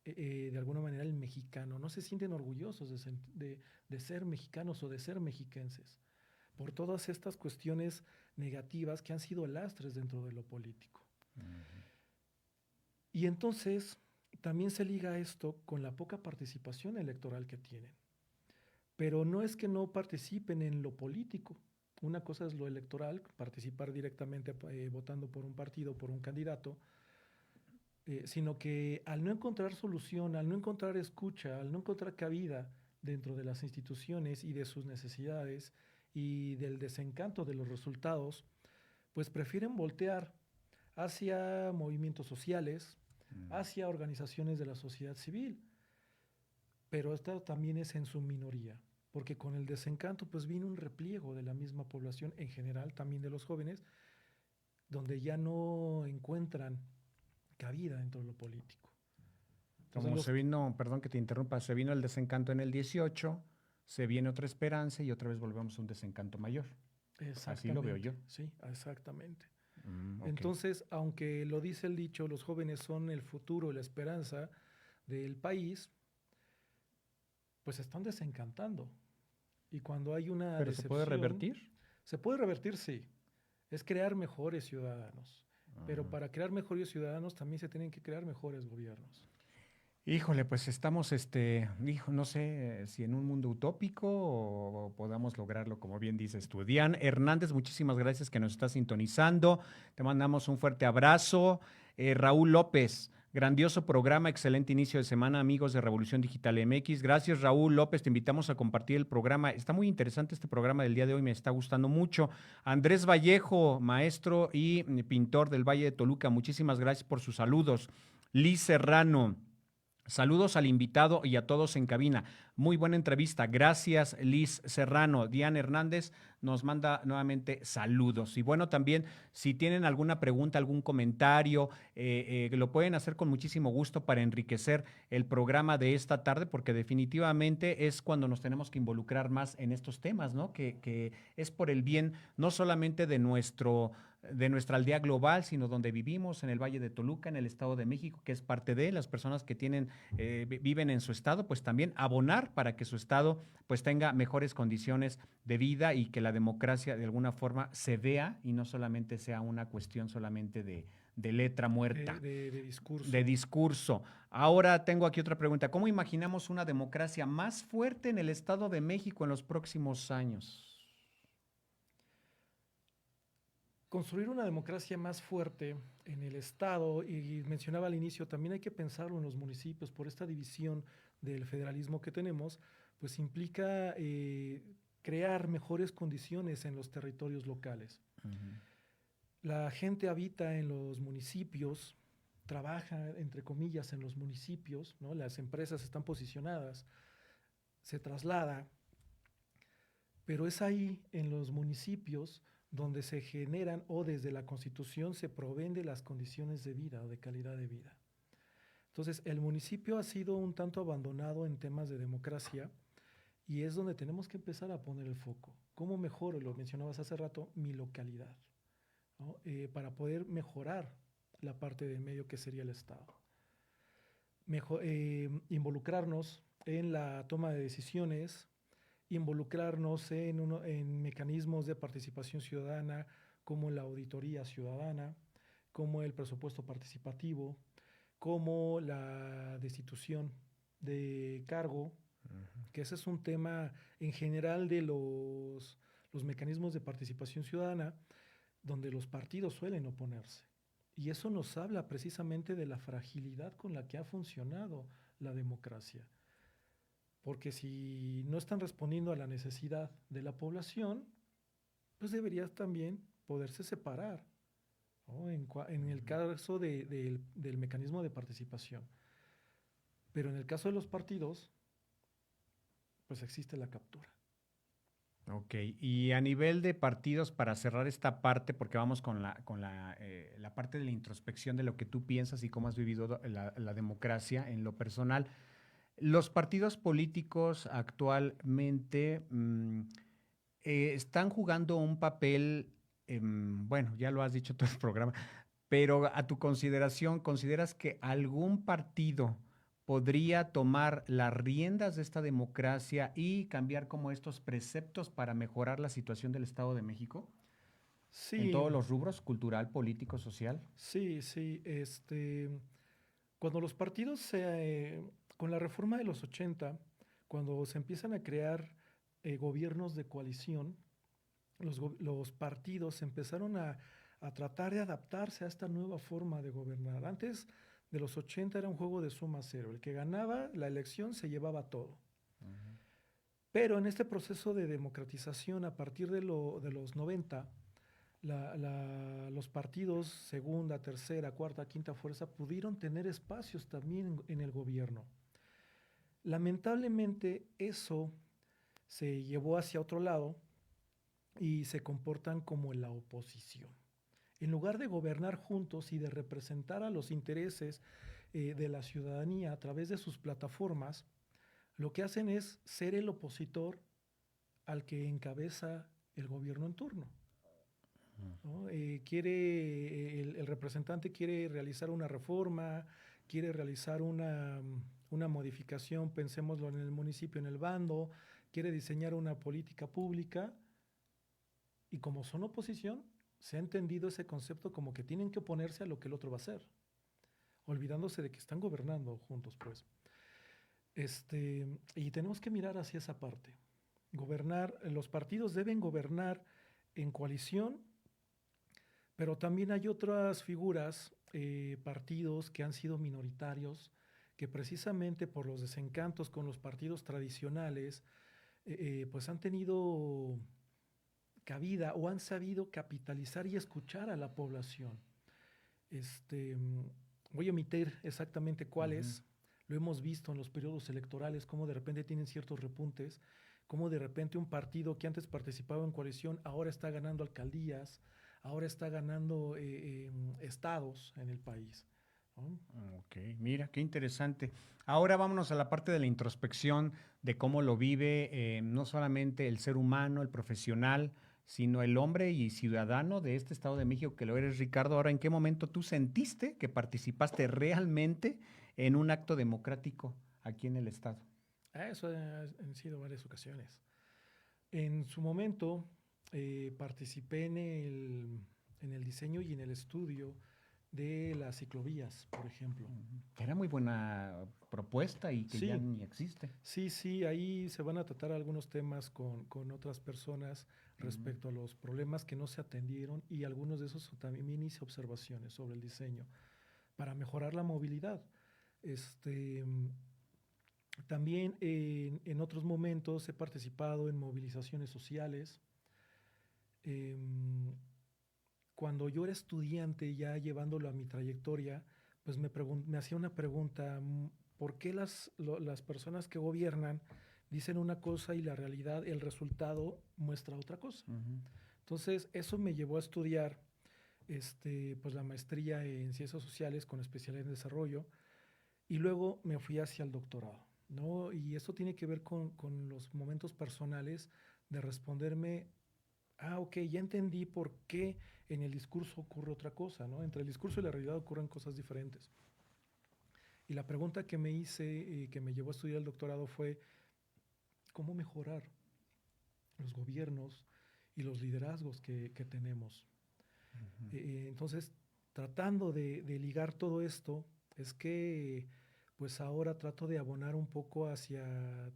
de alguna manera, el mexicano. No se sienten orgullosos de ser mexicanos o de ser mexiquenses por todas estas cuestiones negativas que han sido lastres dentro de lo político. Y entonces también se liga esto con la poca participación electoral que tienen. Pero no es que no participen en lo político. Una cosa es lo electoral, participar directamente votando por un partido, por un candidato, sino que al no encontrar solución, al no encontrar escucha, al no encontrar cabida dentro de las instituciones y de sus necesidades y del desencanto de los resultados, pues prefieren voltear hacia movimientos sociales, hacia organizaciones de la sociedad civil. Pero esta también es en su minoría, porque con el desencanto pues vino un repliego de la misma población en general, también de los jóvenes, donde ya no encuentran cabida dentro de lo político. Entonces, Como se vino, perdón que te interrumpa, se vino el desencanto en el 18, se viene otra esperanza y otra vez volvemos a un desencanto mayor. Así lo veo yo. Sí, exactamente. Ok. Entonces, aunque lo dice el dicho, los jóvenes son el futuro y la esperanza del país, pues se están desencantando. Y cuando hay una ¿Pero se puede decepción, revertir? se puede revertir, sí. Es crear mejores ciudadanos. Pero para crear mejores ciudadanos también se tienen que crear mejores gobiernos. Híjole, pues estamos, no sé si en un mundo utópico o podamos lograrlo, como bien dices tú. Dian Hernández, muchísimas gracias que nos está sintonizando. Te mandamos un fuerte abrazo. Raúl López, grandioso programa, excelente inicio de semana, amigos de Revolución Digital MX. Gracias, Raúl López, te invitamos a compartir el programa. Está muy interesante este programa del día de hoy, me está gustando mucho. Andrés Vallejo, maestro y pintor del Valle de Toluca, muchísimas gracias por sus saludos. Liz Serrano. Saludos al invitado y a todos en cabina. Muy buena entrevista. Gracias, Liz Serrano. Diana Hernández nos manda nuevamente saludos. Y bueno, también si tienen alguna pregunta, algún comentario, lo pueden hacer con muchísimo gusto para enriquecer el programa de esta tarde, porque definitivamente es cuando nos tenemos que involucrar más en estos temas, ¿no? Que es por el bien no solamente de nuestra aldea global, sino donde vivimos, en el Valle de Toluca, en el Estado de México, que es parte de las personas que viven en su estado, pues también abonar para que su estado pues tenga mejores condiciones de vida y que la democracia de alguna forma se vea y no solamente sea una cuestión solamente de letra muerta. De discurso. De discurso. Ahora tengo aquí otra pregunta. ¿Cómo imaginamos una democracia más fuerte en el Estado de México en los próximos años? Construir una democracia más fuerte en el Estado, y mencionaba al inicio, también hay que pensarlo en los municipios, por esta división del federalismo que tenemos, pues implica crear mejores condiciones en los territorios locales. La gente habita en los municipios, trabaja, entre comillas, en los municipios, ¿no? Las empresas están posicionadas, se traslada, pero es ahí, en los municipios, donde se generan o desde la Constitución se proveen de las condiciones de vida o de calidad de vida. Entonces, el municipio ha sido un tanto abandonado en temas de democracia y es donde tenemos que empezar a poner el foco. ¿Cómo mejoro, lo mencionabas hace rato, mi localidad? ¿No? Para poder mejorar la parte del medio que sería el Estado. Involucrarnos en la toma de decisiones, involucrarnos en mecanismos de participación ciudadana como la auditoría ciudadana, como el presupuesto participativo, como la destitución de cargo, que ese es un tema en general de los mecanismos de participación ciudadana, donde los partidos suelen oponerse. Y eso nos habla precisamente de la fragilidad con la que ha funcionado la democracia. Porque si no están respondiendo a la necesidad de la población, pues debería también poderse separar, ¿no? En el caso del mecanismo de participación. Pero en el caso de los partidos, pues existe la captura. Ok, y a nivel de partidos, para cerrar esta parte, porque vamos con la parte de la introspección de lo que tú piensas y cómo has vivido la democracia en lo personal. Los partidos políticos actualmente están jugando un papel, bueno, ya lo has dicho todo el programa, pero a tu consideración, ¿consideras que algún partido podría tomar las riendas de esta democracia y cambiar como estos preceptos para mejorar la situación del Estado de México? Sí. En todos los rubros, cultural, político, social. Sí. Cuando los partidos con la reforma de los 80, cuando se empiezan a crear gobiernos de coalición, los partidos empezaron a tratar de adaptarse a esta nueva forma de gobernar. Antes de los 80 era un juego de suma cero. El que ganaba la elección se llevaba todo. Pero en este proceso de democratización, a partir de los 90, Los partidos, segunda, tercera, cuarta, quinta fuerza, pudieron tener espacios también en el gobierno. Lamentablemente eso se llevó hacia otro lado y se comportan como la oposición. En lugar de gobernar juntos y de representar a los intereses de la ciudadanía a través de sus plataformas, lo que hacen es ser el opositor al que encabeza el gobierno en turno, ¿no? El representante quiere realizar una reforma, quiere realizar una modificación, pensémoslo en el municipio, en el bando, quiere diseñar una política pública y como son oposición, se ha entendido ese concepto como que tienen que oponerse a lo que el otro va a hacer, olvidándose de que están gobernando juntos, pues. Y tenemos que mirar hacia esa parte. Los partidos deben gobernar en coalición, pero también hay otras figuras, partidos que han sido minoritarios, que precisamente por los desencantos con los partidos tradicionales, pues han tenido cabida o han sabido capitalizar y escuchar a la población. Voy a omitir exactamente cuáles. Lo hemos visto en los periodos electorales, cómo de repente tienen ciertos repuntes, cómo de repente un partido que antes participaba en coalición ahora está ganando alcaldías, ahora está ganando estados en el país, ¿no? Ok, mira, qué interesante. Ahora vámonos a la parte de la introspección, de cómo lo vive no solamente el ser humano, el profesional, sino el hombre y ciudadano de este Estado de México que lo eres, Ricardo. Ahora, ¿en qué momento tú sentiste que participaste realmente en un acto democrático aquí en el Estado? Eso han sido varias ocasiones. En su momento participé en el diseño y en el estudio de las ciclovías, por ejemplo. Era muy buena propuesta y que Sí. ya ni existe. Sí, ahí se van a tratar algunos temas con otras personas respecto a los problemas que no se atendieron y algunos de esos también hice observaciones sobre el diseño para mejorar la movilidad. También en otros momentos he participado en movilizaciones sociales. Cuando yo era estudiante, ya llevándolo a mi trayectoria, pues me hacía una pregunta, ¿por qué las personas que gobiernan dicen una cosa y la realidad, el resultado muestra otra cosa? Entonces, eso me llevó a estudiar pues la maestría en Ciencias Sociales con especialidad en Desarrollo y luego me fui hacia el doctorado, ¿no? Y esto tiene que ver con los momentos personales de responderme, ok, ya entendí por qué en el discurso ocurre otra cosa, ¿no? Entre el discurso y la realidad ocurren cosas diferentes. Y la pregunta que me hice, que me llevó a estudiar el doctorado fue, ¿cómo mejorar los gobiernos y los liderazgos que tenemos? Entonces, tratando de ligar todo esto, es que pues ahora trato de abonar un poco hacia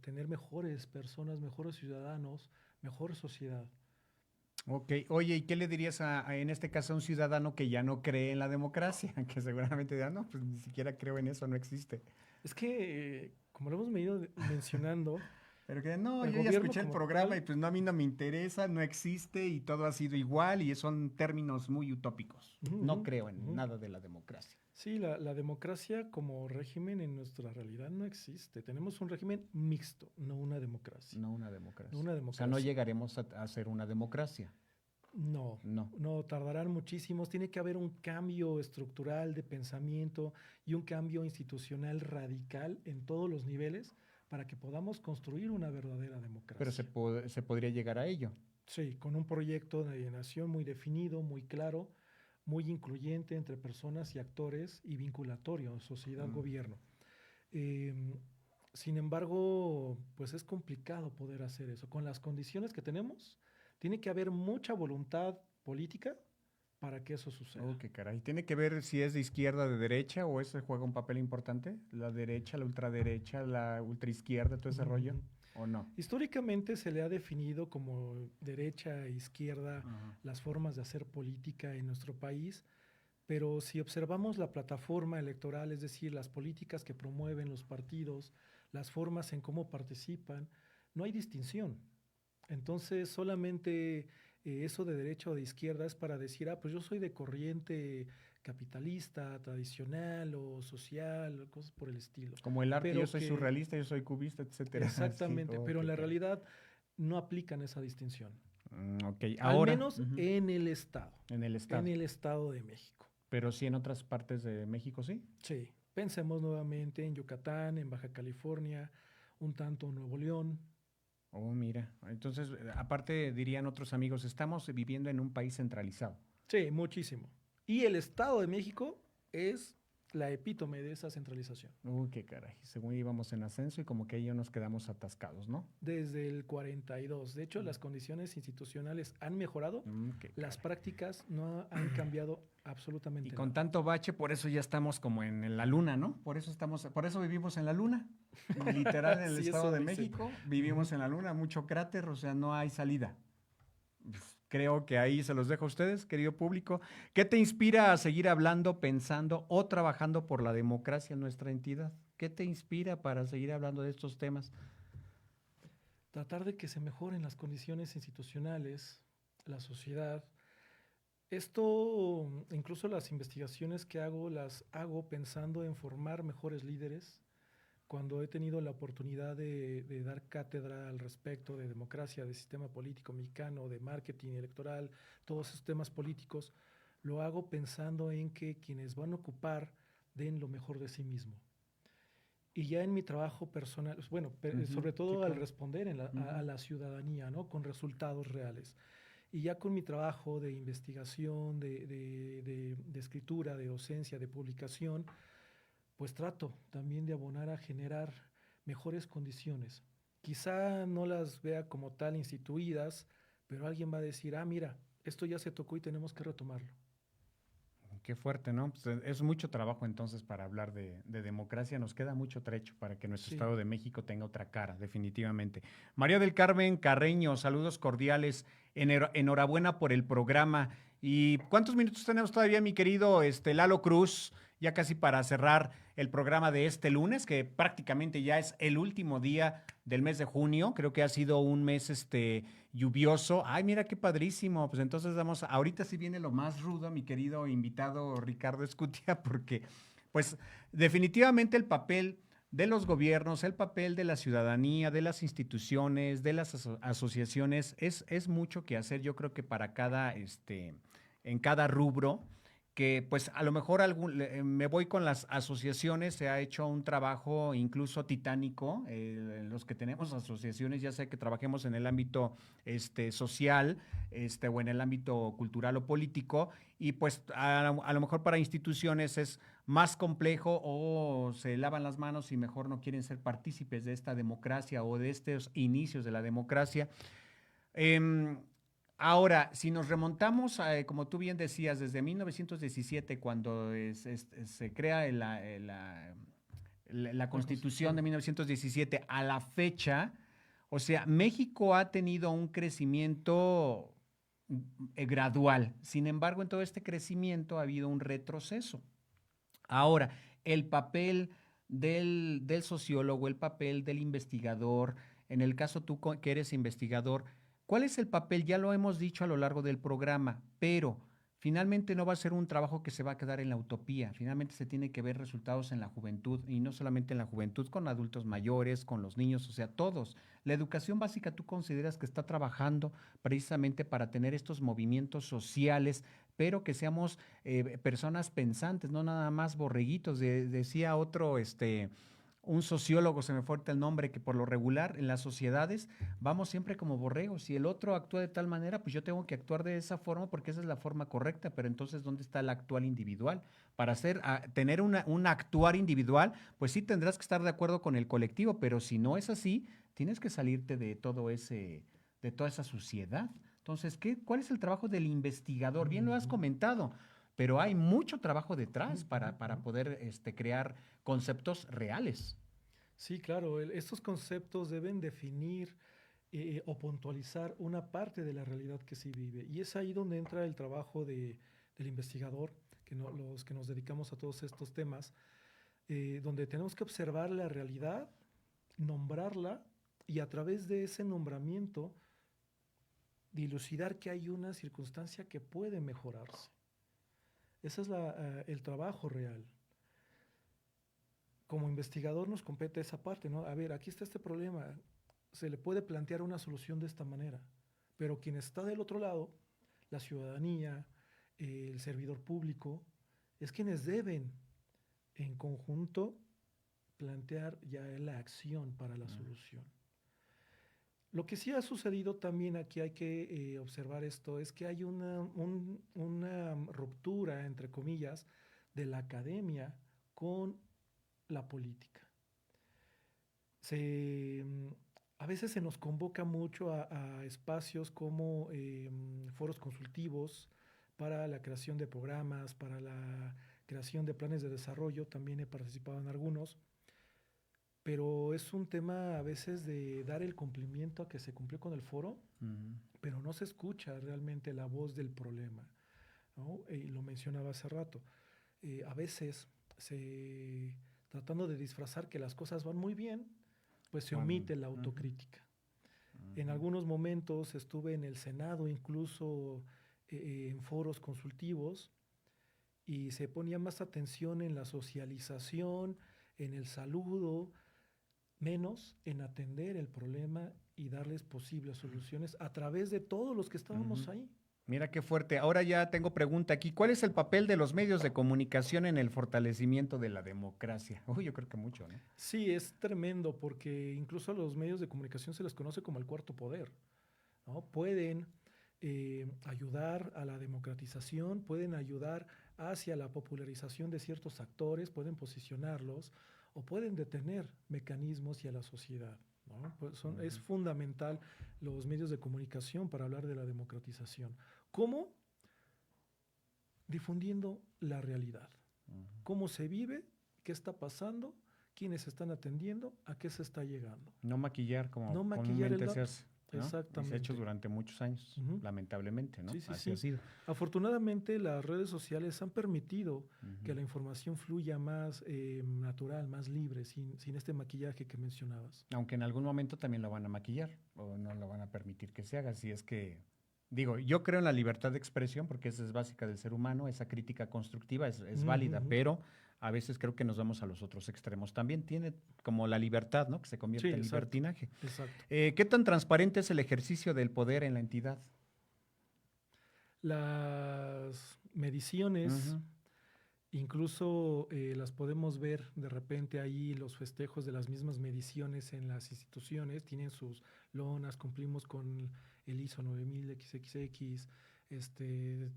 tener mejores personas, mejores ciudadanos, mejor sociedad. Ok, oye, ¿y qué le dirías en este caso a un ciudadano que ya no cree en la democracia? Que seguramente dirá, no, pues ni siquiera creo en eso, no existe. Es que, como lo hemos venido mencionando, Pero que no, el yo ya gobierno escuché el como programa tal, y pues no, a mí no me interesa, no existe y todo ha sido igual y son términos muy utópicos. No creo en nada de la democracia. Sí, la democracia como régimen en nuestra realidad no existe. Tenemos un régimen mixto, no una democracia. No una democracia. No una O sea, democracia. no llegaremos a ser una democracia. No, tardarán muchísimos. Tiene que haber un cambio estructural de pensamiento y un cambio institucional radical en todos los niveles para que podamos construir una verdadera democracia. Pero se podría llegar a ello. Sí, con un proyecto de nación muy definido, muy claro, muy incluyente entre personas y actores y vinculatorio, sociedad-gobierno. Sin embargo, pues es complicado poder hacer eso. Con las condiciones que tenemos, tiene que haber mucha voluntad política para que eso suceda. Oh, qué caray. ¿Tiene que ver si es de izquierda, de derecha o eso juega un papel importante? ¿La derecha, la ultraderecha, la ultraizquierda, todo ese rollo? ¿O no? Históricamente se le ha definido como derecha e izquierda las formas de hacer política en nuestro país, pero si observamos la plataforma electoral, es decir, las políticas que promueven los partidos, las formas en cómo participan, no hay distinción. Entonces solamente eso de derecha o de izquierda es para decir, pues yo soy de corriente capitalista, tradicional o social, o cosas por el estilo. Como el arte, Pero yo soy que, surrealista, yo soy cubista, etcétera. Sí, exactamente, pero en qué la caray. realidad no aplican esa distinción. Ok, Al ahora menos en el Estado. en el En estado. el Estado de México. Pero sí en otras partes de México, sí. Sí. Pensemos nuevamente en Yucatán, en Baja California, un tanto en Nuevo León. Oh, mira. Entonces, aparte dirían otros amigos, estamos viviendo en un país centralizado. Sí, muchísimo. Y el Estado de México es la epítome de esa centralización. Uy, qué caray. Según íbamos en ascenso y como que ahí ya nos quedamos atascados, ¿no? Desde el 42. De hecho, las condiciones institucionales han mejorado, Qué las caray. prácticas no han cambiado absolutamente Y con nada. tanto bache, por eso ya estamos como en la luna, ¿no? Por eso vivimos en la luna. Literal, en el Sí, Estado eso de dicen. México vivimos Ujú. en la luna, mucho cráter, o sea, no hay salida. Pues, creo que ahí se los dejo a ustedes, querido público. ¿Qué te inspira a seguir hablando, pensando o trabajando por la democracia en nuestra entidad? ¿Qué te inspira para seguir hablando de estos temas? Tratar de que se mejoren las condiciones institucionales, la sociedad. Esto, incluso las investigaciones que hago, las hago pensando en formar mejores líderes. Cuando he tenido la oportunidad de dar cátedra al respecto de democracia, de sistema político mexicano, de marketing electoral, todos esos temas políticos, lo hago pensando en que quienes van a ocupar den lo mejor de sí mismo. Y ya en mi trabajo personal, bueno, Ujú, sobre sí, todo al claro. responder a Ujú. la ciudadanía, ¿no? Con resultados reales. Y ya con mi trabajo de investigación, de escritura, de docencia, de publicación, pues trato también de abonar a generar mejores condiciones. Quizá no las vea como tal instituidas, pero alguien va a decir, mira, esto ya se tocó y tenemos que retomarlo. Qué fuerte, ¿no? Pues, es mucho trabajo entonces para hablar de democracia. Nos queda mucho trecho para que nuestro Sí, Estado de México tenga otra cara, definitivamente. María del Carmen Carreño, saludos cordiales. Enhorabuena por el programa. ¿Y cuántos minutos tenemos todavía, mi querido Lalo Cruz? Ya casi para cerrar el programa de este lunes, que prácticamente ya es el último día del mes de junio. Creo que ha sido un mes lluvioso. Ay, mira qué padrísimo. Pues entonces ahorita sí viene lo más rudo, mi querido invitado Ricardo Escutia, porque pues definitivamente el papel de los gobiernos, el papel de la ciudadanía, de las instituciones, de las asociaciones, es mucho que hacer, yo creo que para en cada rubro, que pues a lo mejor me voy con las asociaciones, se ha hecho un trabajo incluso titánico, los que tenemos asociaciones, ya sea que trabajemos en el ámbito social, o en el ámbito cultural o político, y pues a lo mejor para instituciones es más complejo o se lavan las manos y mejor no quieren ser partícipes de esta democracia o de estos inicios de la democracia. Eh, Ahora, si nos remontamos, como tú bien decías, desde 1917, cuando se crea la la Constitución de Constitución. 1917 a la fecha, o sea, México ha tenido un crecimiento gradual. Sin embargo, en todo este crecimiento ha habido un retroceso. Ahora, el papel del sociólogo, el papel del investigador, en el caso tú que eres investigador, ¿cuál es el papel? Ya lo hemos dicho a lo largo del programa, pero finalmente no va a ser un trabajo que se va a quedar en la utopía. Finalmente se tiene que ver resultados en la juventud y no solamente en la juventud, con adultos mayores, con los niños, o sea, todos. La educación básica tú consideras que está trabajando precisamente para tener estos movimientos sociales, pero que seamos personas pensantes, no nada más borreguitos. Decía otro, un sociólogo, se me fue ahorita el nombre, que por lo regular en las sociedades vamos siempre como borregos. Si el otro actúa de tal manera, pues yo tengo que actuar de esa forma porque esa es la forma correcta. Pero entonces, ¿dónde está el actual individual? Para tener un actuar individual, pues sí tendrás que estar de acuerdo con el colectivo, pero si no es así, tienes que salirte de toda esa suciedad. Entonces, ¿cuál es el trabajo del investigador? Bien lo has Ujú, comentado, pero hay mucho trabajo detrás ujú, para ujú. poder crear conceptos reales. Sí, claro, estos conceptos deben definir o puntualizar una parte de la realidad que se vive. Y es ahí donde entra el trabajo del investigador, los que nos dedicamos a todos estos temas, donde tenemos que observar la realidad, nombrarla y a través de ese nombramiento dilucidar que hay una circunstancia que puede mejorarse. Ese es el trabajo real. Como investigador nos compete esa parte, ¿no? A ver, aquí está este problema, se le puede plantear una solución de esta manera, pero quien está del otro lado, la ciudadanía, el servidor público, es quienes deben en conjunto plantear ya la acción para la solución. Lo que sí ha sucedido también aquí hay que observar esto, es que hay una ruptura, entre comillas, de la academia con la política. A veces se nos convoca mucho a espacios como foros consultivos para la creación de programas, para la creación de planes de desarrollo, también he participado en algunos, pero es un tema a veces de dar el cumplimiento a que se cumplió con el foro, pero no se escucha realmente la voz del problema, ¿no? Y lo mencionaba hace rato. A veces, tratando de disfrazar que las cosas van muy bien, pues se omite la autocrítica. En algunos momentos estuve en el Senado, incluso en foros consultivos, y se ponía más atención en la socialización, en el saludo, menos en atender el problema y darles posibles soluciones a través de todos los que estábamos ahí. Mira qué fuerte. Ahora ya tengo pregunta aquí. ¿Cuál es el papel de los medios de comunicación en el fortalecimiento de la democracia? Uy, yo creo que mucho, ¿no? Sí, es tremendo porque incluso a los medios de comunicación se les conoce como el cuarto poder, ¿no? Pueden ayudar a la democratización, pueden ayudar hacia la popularización de ciertos actores, pueden posicionarlos o pueden detener mecanismos y a la sociedad, ¿no? Pues es fundamental los medios de comunicación para hablar de la democratización. ¿Cómo? Difundiendo la realidad. ¿Cómo se vive? ¿Qué está pasando? ¿Quiénes están atendiendo? ¿A qué se está llegando? No maquillar como No maquillar el comúnmente dato. se hace, ¿no? Exactamente. Y se ha hecho durante muchos años, lamentablemente, ¿no? Sí, sí, Así ha sí. sido. Afortunadamente, las redes sociales han permitido que la información fluya más natural, más libre, sin este maquillaje que mencionabas. Aunque en algún momento también lo van a maquillar o no lo van a permitir que se haga. Si es que, digo, yo creo en la libertad de expresión porque esa es básica del ser humano, esa crítica constructiva es válida, pero a veces creo que nos vamos a los otros extremos. También tiene como la libertad, ¿no? Que se convierte en libertinaje. Exacto. ¿Qué tan transparente es el ejercicio del poder en la entidad? Las mediciones, incluso las podemos ver de repente ahí, los festejos de las mismas mediciones en las instituciones, tienen sus lonas, cumplimos con el ISO 9000XXX,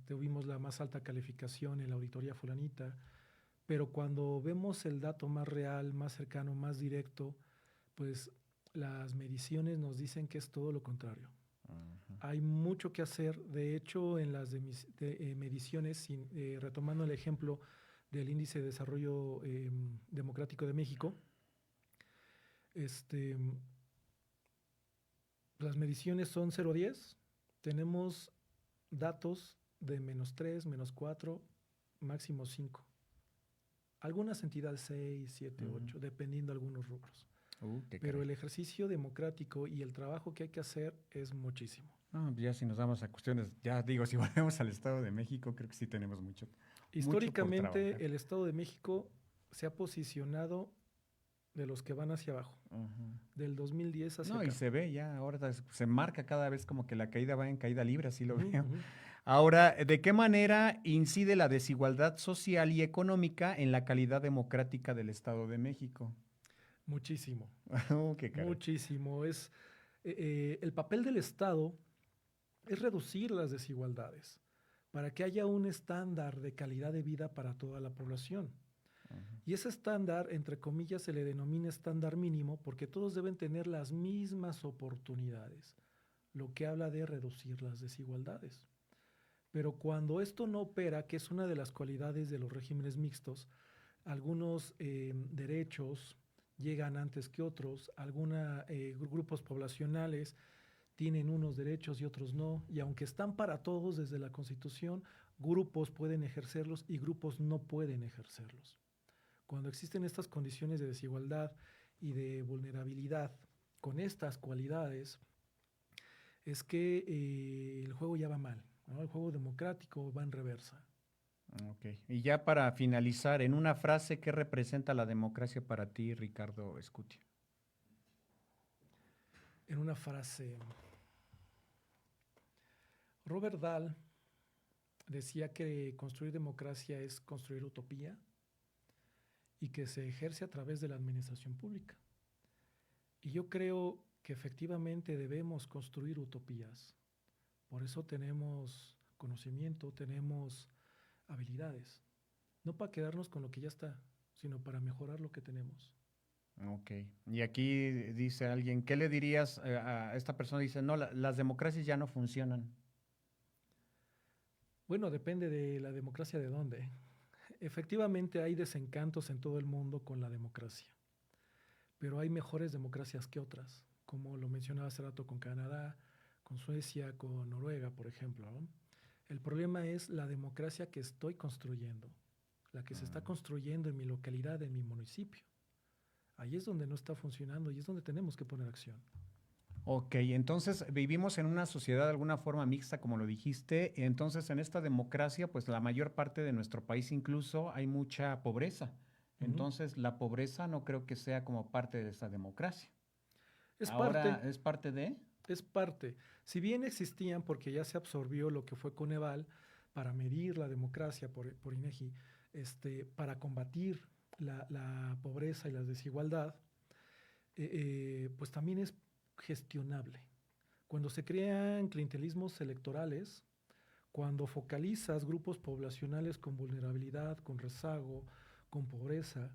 tuvimos la más alta calificación en la auditoría fulanita, pero cuando vemos el dato más real, más cercano, más directo, pues las mediciones nos dicen que es todo lo contrario. Hay mucho que hacer. De hecho, en las mediciones, retomando el ejemplo del Índice de Desarrollo Democrático de México, las mediciones son 0 a 10. Tenemos datos de -3, -4, máximo 5. Algunas entidades 6, 7, 8, dependiendo de algunos rubros. Pero el ejercicio democrático y el trabajo que hay que hacer es muchísimo. No, ya si nos vamos a cuestiones, ya digo, si volvemos al Estado de México, creo que sí tenemos mucho. Históricamente, el Estado de México se ha posicionado de los que van hacia abajo, del 2010 hacia acá. Y se ve ya, ahora se marca cada vez como que la caída va en caída libre, así lo veo. Ahora, ¿de qué manera incide la desigualdad social y económica en la calidad democrática del Estado de México? Muchísimo. Qué caray. Muchísimo. El papel del Estado es reducir las desigualdades para que haya un estándar de calidad de vida para toda la población. Y ese estándar, entre comillas, se le denomina estándar mínimo porque todos deben tener las mismas oportunidades, lo que habla de reducir las desigualdades. Pero cuando esto no opera, que es una de las cualidades de los regímenes mixtos, algunos derechos llegan antes que otros, algunos grupos poblacionales tienen unos derechos y otros no, y aunque están para todos desde la Constitución, grupos pueden ejercerlos y grupos no pueden ejercerlos. Cuando existen estas condiciones de desigualdad y de vulnerabilidad con estas cualidades, es que el juego ya va mal, ¿no? El juego democrático va en reversa. Ok. Y ya para finalizar, en una frase, ¿qué representa la democracia para ti, Ricardo Escutia? En una frase, Robert Dahl decía que construir democracia es construir utopía y que se ejerce a través de la administración pública. Y yo creo que efectivamente debemos construir utopías. Por eso tenemos conocimiento, tenemos habilidades. No para quedarnos con lo que ya está, sino para mejorar lo que tenemos. Ok. Y aquí dice alguien, ¿qué le dirías a esta persona? Dice, no, las democracias ya no funcionan. Bueno, depende de la democracia de dónde. Efectivamente hay desencantos en todo el mundo con la democracia, pero hay mejores democracias que otras, como lo mencionaba hace rato con Canadá, con Suecia, con Noruega, por ejemplo, ¿no? El problema es la democracia que estoy construyendo, la que se está construyendo en mi localidad, en mi municipio. Ahí es donde no está funcionando y es donde tenemos que poner acción. Ok, entonces vivimos en una sociedad de alguna forma mixta, como lo dijiste. Entonces, en esta democracia, pues la mayor parte de nuestro país incluso hay mucha pobreza. Ujú. Entonces, la pobreza no creo que sea como parte de esta democracia. Es Ahora, parte, ¿es parte de? es parte. Si bien existían, porque ya se absorbió lo que fue Coneval para medir la democracia por INEGI, para combatir la pobreza y la desigualdad, pues también es gestionable. Cuando se crean clientelismos electorales, cuando focalizas grupos poblacionales con vulnerabilidad, con rezago, con pobreza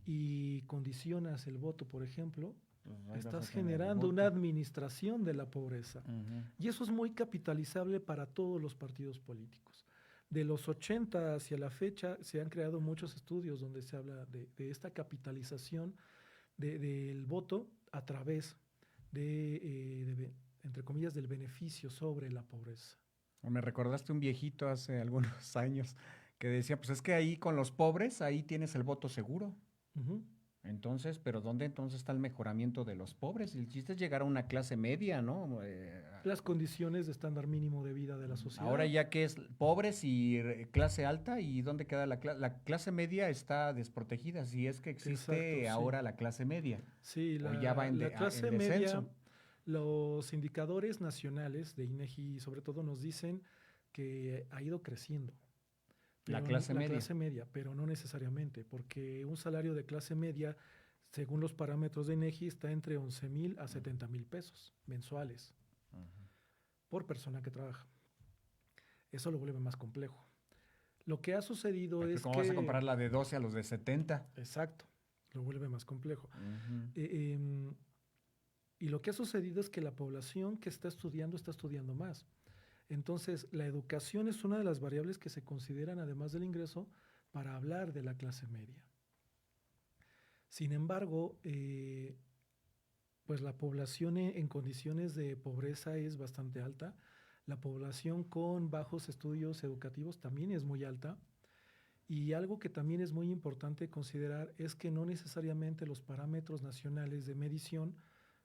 y condicionas el voto, por ejemplo, Pues ahí vas a estás tener el generando una voto. administración de la pobreza. Ujú. Y eso es muy capitalizable para todos los partidos políticos. De los 80 hacia la fecha se han creado muchos estudios donde se habla de esta capitalización del voto a través entre comillas, del beneficio sobre la pobreza. Me recordaste un viejito hace algunos años que decía, pues es que ahí con los pobres, ahí tienes el voto seguro. Ujú. Entonces, ¿pero dónde entonces está el mejoramiento de los pobres? El chiste es llegar a una clase media, ¿no? Las condiciones de estándar mínimo de vida de la sociedad. Ahora ya que es pobres y clase alta, ¿y dónde queda la clase media? Está desprotegida, si es que existe Exacto, sí. ahora la clase media, Sí, o ya va la en clase media, descenso. los indicadores nacionales de INEGI sobre todo nos dicen que ha ido creciendo. La Pero clase la media. clase media, pero no necesariamente, porque un salario de clase media, según los parámetros de INEGI, está entre 11,000 a 70,000 pesos mensuales por persona que trabaja. Eso lo vuelve más complejo. Lo que ha sucedido Pero es ¿cómo vas a que, comparar la de 12 a los de 70? exacto, lo vuelve más complejo. Ujú. Y lo que ha sucedido es que la población que está estudiando más. Entonces, la educación es una de las variables que se consideran, además del ingreso, para hablar de la clase media. Sin embargo, pues la población en condiciones de pobreza es bastante alta. La población con bajos estudios educativos también es muy alta. Y algo que también es muy importante considerar es que no necesariamente los parámetros nacionales de medición,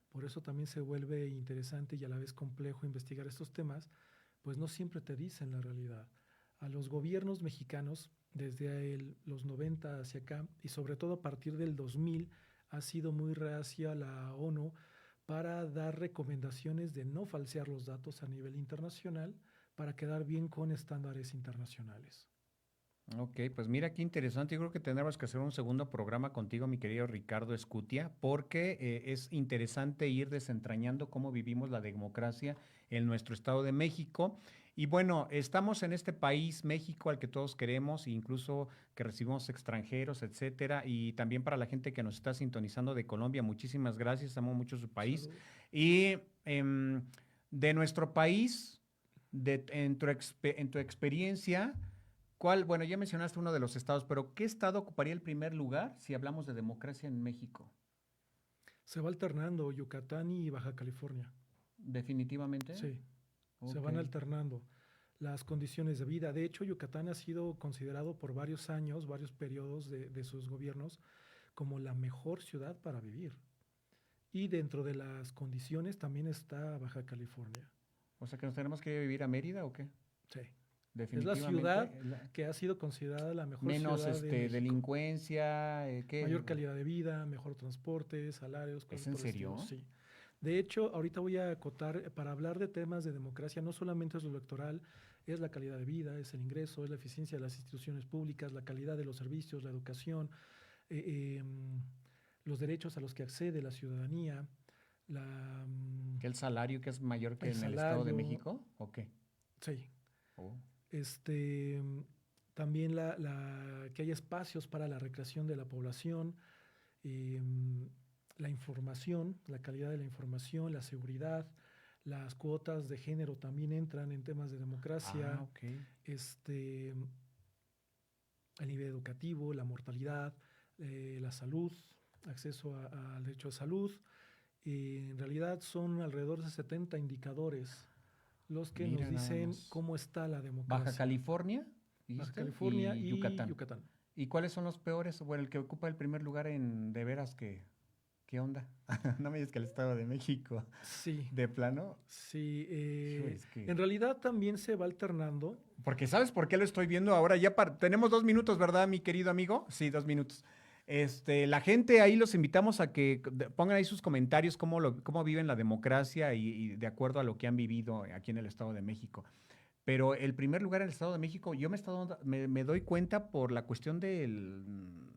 por eso también se vuelve interesante y a la vez complejo investigar estos temas, pues no siempre te dicen la realidad. A los gobiernos mexicanos, desde los 90 hacia acá, y sobre todo a partir del 2000, ha sido muy reacia la ONU para dar recomendaciones de no falsear los datos a nivel internacional para quedar bien con estándares internacionales. Ok, pues mira qué interesante. Yo creo que tendremos que hacer un segundo programa contigo, mi querido Ricardo Escutia, porque es interesante ir desentrañando cómo vivimos la democracia en nuestro Estado de México. Y bueno, estamos en este país, México, al que todos queremos, incluso que recibimos extranjeros, etcétera. Y también para la gente que nos está sintonizando de Colombia, muchísimas gracias, amo mucho su país. Salud. Y de nuestro país, en tu experiencia. ¿Cuál? Bueno, ya mencionaste uno de los estados, pero ¿qué estado ocuparía el primer lugar si hablamos de democracia en México? Se va alternando Yucatán y Baja California. Definitivamente. Sí, se Ok. van alternando las condiciones de vida. De hecho, Yucatán ha sido considerado por varios años, varios periodos de sus gobiernos, como la mejor ciudad para vivir. Y dentro de las condiciones también está Baja California. O sea, que nos tenemos que vivir a Mérida o qué? Sí. Es la Definitivamente. ciudad que ha sido considerada la mejor Menos ciudad de México. delincuencia, ¿qué? Mayor calidad de vida, mejor transporte, salarios. ¿Es cosas en por el serio? estilo. Sí. De hecho, ahorita voy a acotar, para hablar de temas de democracia, no solamente es lo electoral, es la calidad de vida, es el ingreso, es la eficiencia de las instituciones públicas, la calidad de los servicios, la educación, los derechos a los que accede la ciudadanía, ¿Que el salario que es mayor que el en el Estado de salario. México? ¿O qué? Sí. Oh. Este, también que haya espacios para la recreación de la población, la información, la calidad de la información, la seguridad, las cuotas de género también entran en temas de democracia, Ah, ok. el nivel educativo, la mortalidad, la salud, acceso al derecho a salud. En realidad son alrededor de 70 indicadores los que Mira nos nada dicen más. cómo está la democracia. Baja California, Baja dijiste, California y y Yucatán. Yucatán. ¿Y cuáles son los peores? Bueno, el que ocupa el primer lugar en de veras que, ¿qué onda? No me digas que el Estado de México, Sí, de plano. sí. Hijo, es que... En realidad también se va alternando. Porque ¿sabes por qué lo estoy viendo ahora? Ya tenemos 2 minutos, ¿verdad, mi querido amigo? Sí, 2 minutos. La gente ahí los invitamos a que pongan ahí sus comentarios cómo viven la democracia y de acuerdo a lo que han vivido aquí en el Estado de México. Pero el primer lugar en el Estado de México, yo me doy cuenta por la cuestión de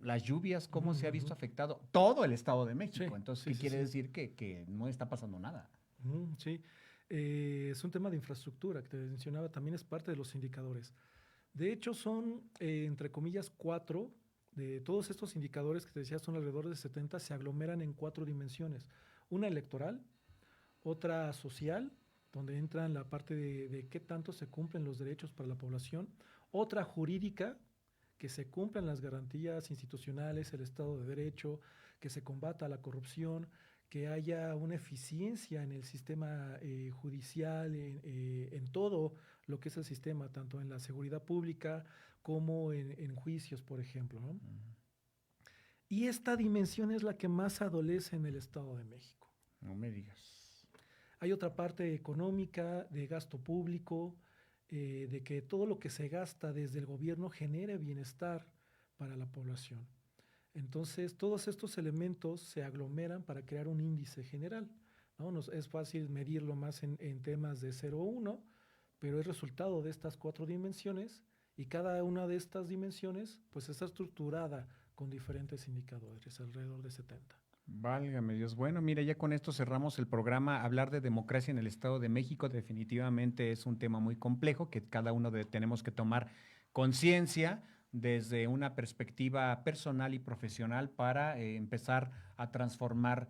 las lluvias, cómo se ha visto afectado todo el Estado de México. Sí, Entonces, sí, ¿qué sí, quiere sí. decir? Que no está pasando nada. Sí. Es un tema de infraestructura que te mencionaba, también es parte de los indicadores. De hecho, son, entre comillas, 4 de todos estos indicadores que te decía, son alrededor de 70, se aglomeran en 4 dimensiones. Una electoral, otra social, donde entran la parte de qué tanto se cumplen los derechos para la población, otra jurídica, que se cumplan las garantías institucionales, el Estado de Derecho, que se combata la corrupción, que haya una eficiencia en el sistema judicial, en todo lo que es el sistema, tanto en la seguridad pública como en juicios, por ejemplo, ¿no? Y esta dimensión es la que más adolece en el Estado de México. No me digas. Hay otra parte económica, de gasto público, de que todo lo que se gasta desde el gobierno genere bienestar para la población. Entonces, todos estos elementos se aglomeran para crear un índice general, ¿no? Es fácil medirlo más en temas de 0 o 1, pero es resultado de estas 4 dimensiones y cada una de estas dimensiones pues está estructurada con diferentes indicadores, alrededor de 70. Válgame Dios. Bueno, mira, ya con esto cerramos el programa. Hablar de democracia en el Estado de México definitivamente es un tema muy complejo que cada uno tenemos que tomar conciencia desde una perspectiva personal y profesional para empezar a transformar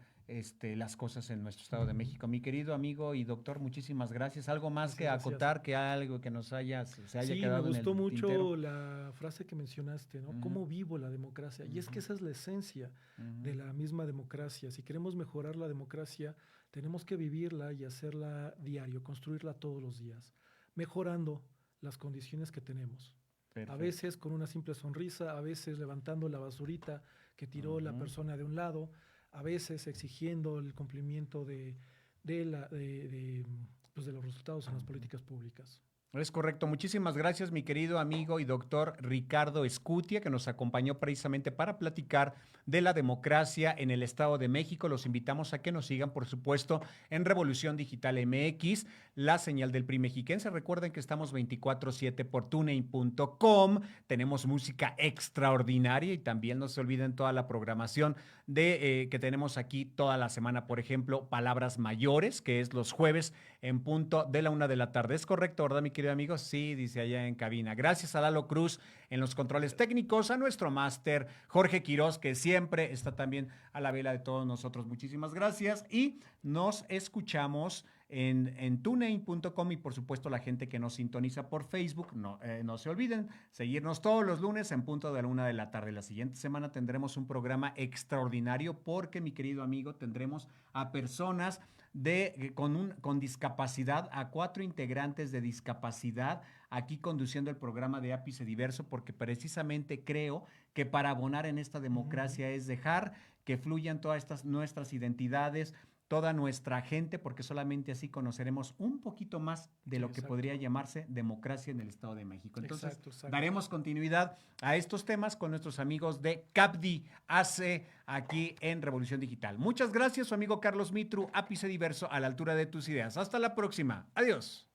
las cosas en nuestro Estado de México. Mi querido amigo y doctor, muchísimas gracias. ¿Algo más que acotar, que algo que se haya quedado en el me gustó mucho tintero? la frase que mencionaste, ¿no? ¿Cómo vivo la democracia? Y es que esa es la esencia de la misma democracia. Si queremos mejorar la democracia, tenemos que vivirla y hacerla diario, construirla todos los días, mejorando las condiciones que tenemos. Perfecto. A veces con una simple sonrisa, a veces levantando la basurita que tiró la persona de un lado, a veces exigiendo el cumplimiento de los resultados en las políticas públicas. Es correcto. Muchísimas gracias, mi querido amigo y doctor Ricardo Escutia, que nos acompañó precisamente para platicar de la democracia en el Estado de México. Los invitamos a que nos sigan, por supuesto, en Revolución Digital MX, la señal del PRI mexiquense. Recuerden que estamos 24/7 por tunein.com. Tenemos música extraordinaria y también no se olviden toda la programación que tenemos aquí toda la semana. Por ejemplo, Palabras Mayores, que es los jueves en punto de la 1 de la tarde. ¿Es correcto, verdad, mi querido amigo? Sí, dice allá en cabina. Gracias a Lalo Cruz en los controles técnicos, a nuestro máster Jorge Quirós, que siempre está también a la vela de todos nosotros. Muchísimas gracias y nos escuchamos en tunein.com y por supuesto la gente que nos sintoniza por Facebook, no se olviden seguirnos todos los lunes en punto de la 1 de la tarde. La siguiente semana tendremos un programa extraordinario porque, mi querido amigo, tendremos a personas con discapacidad, a 4 integrantes de discapacidad aquí conduciendo el programa de Ápice Diverso, porque precisamente creo que para abonar en esta democracia es dejar que fluyan todas estas nuestras identidades, toda nuestra gente, porque solamente así conoceremos un poquito más de lo que podría llamarse democracia en el Estado de México. Entonces, daremos continuidad a estos temas con nuestros amigos de CAPDI AC aquí en Revolución Digital. Muchas gracias, su amigo Carlos Mitru, Ápice Diverso, a la altura de tus ideas. Hasta la próxima. Adiós.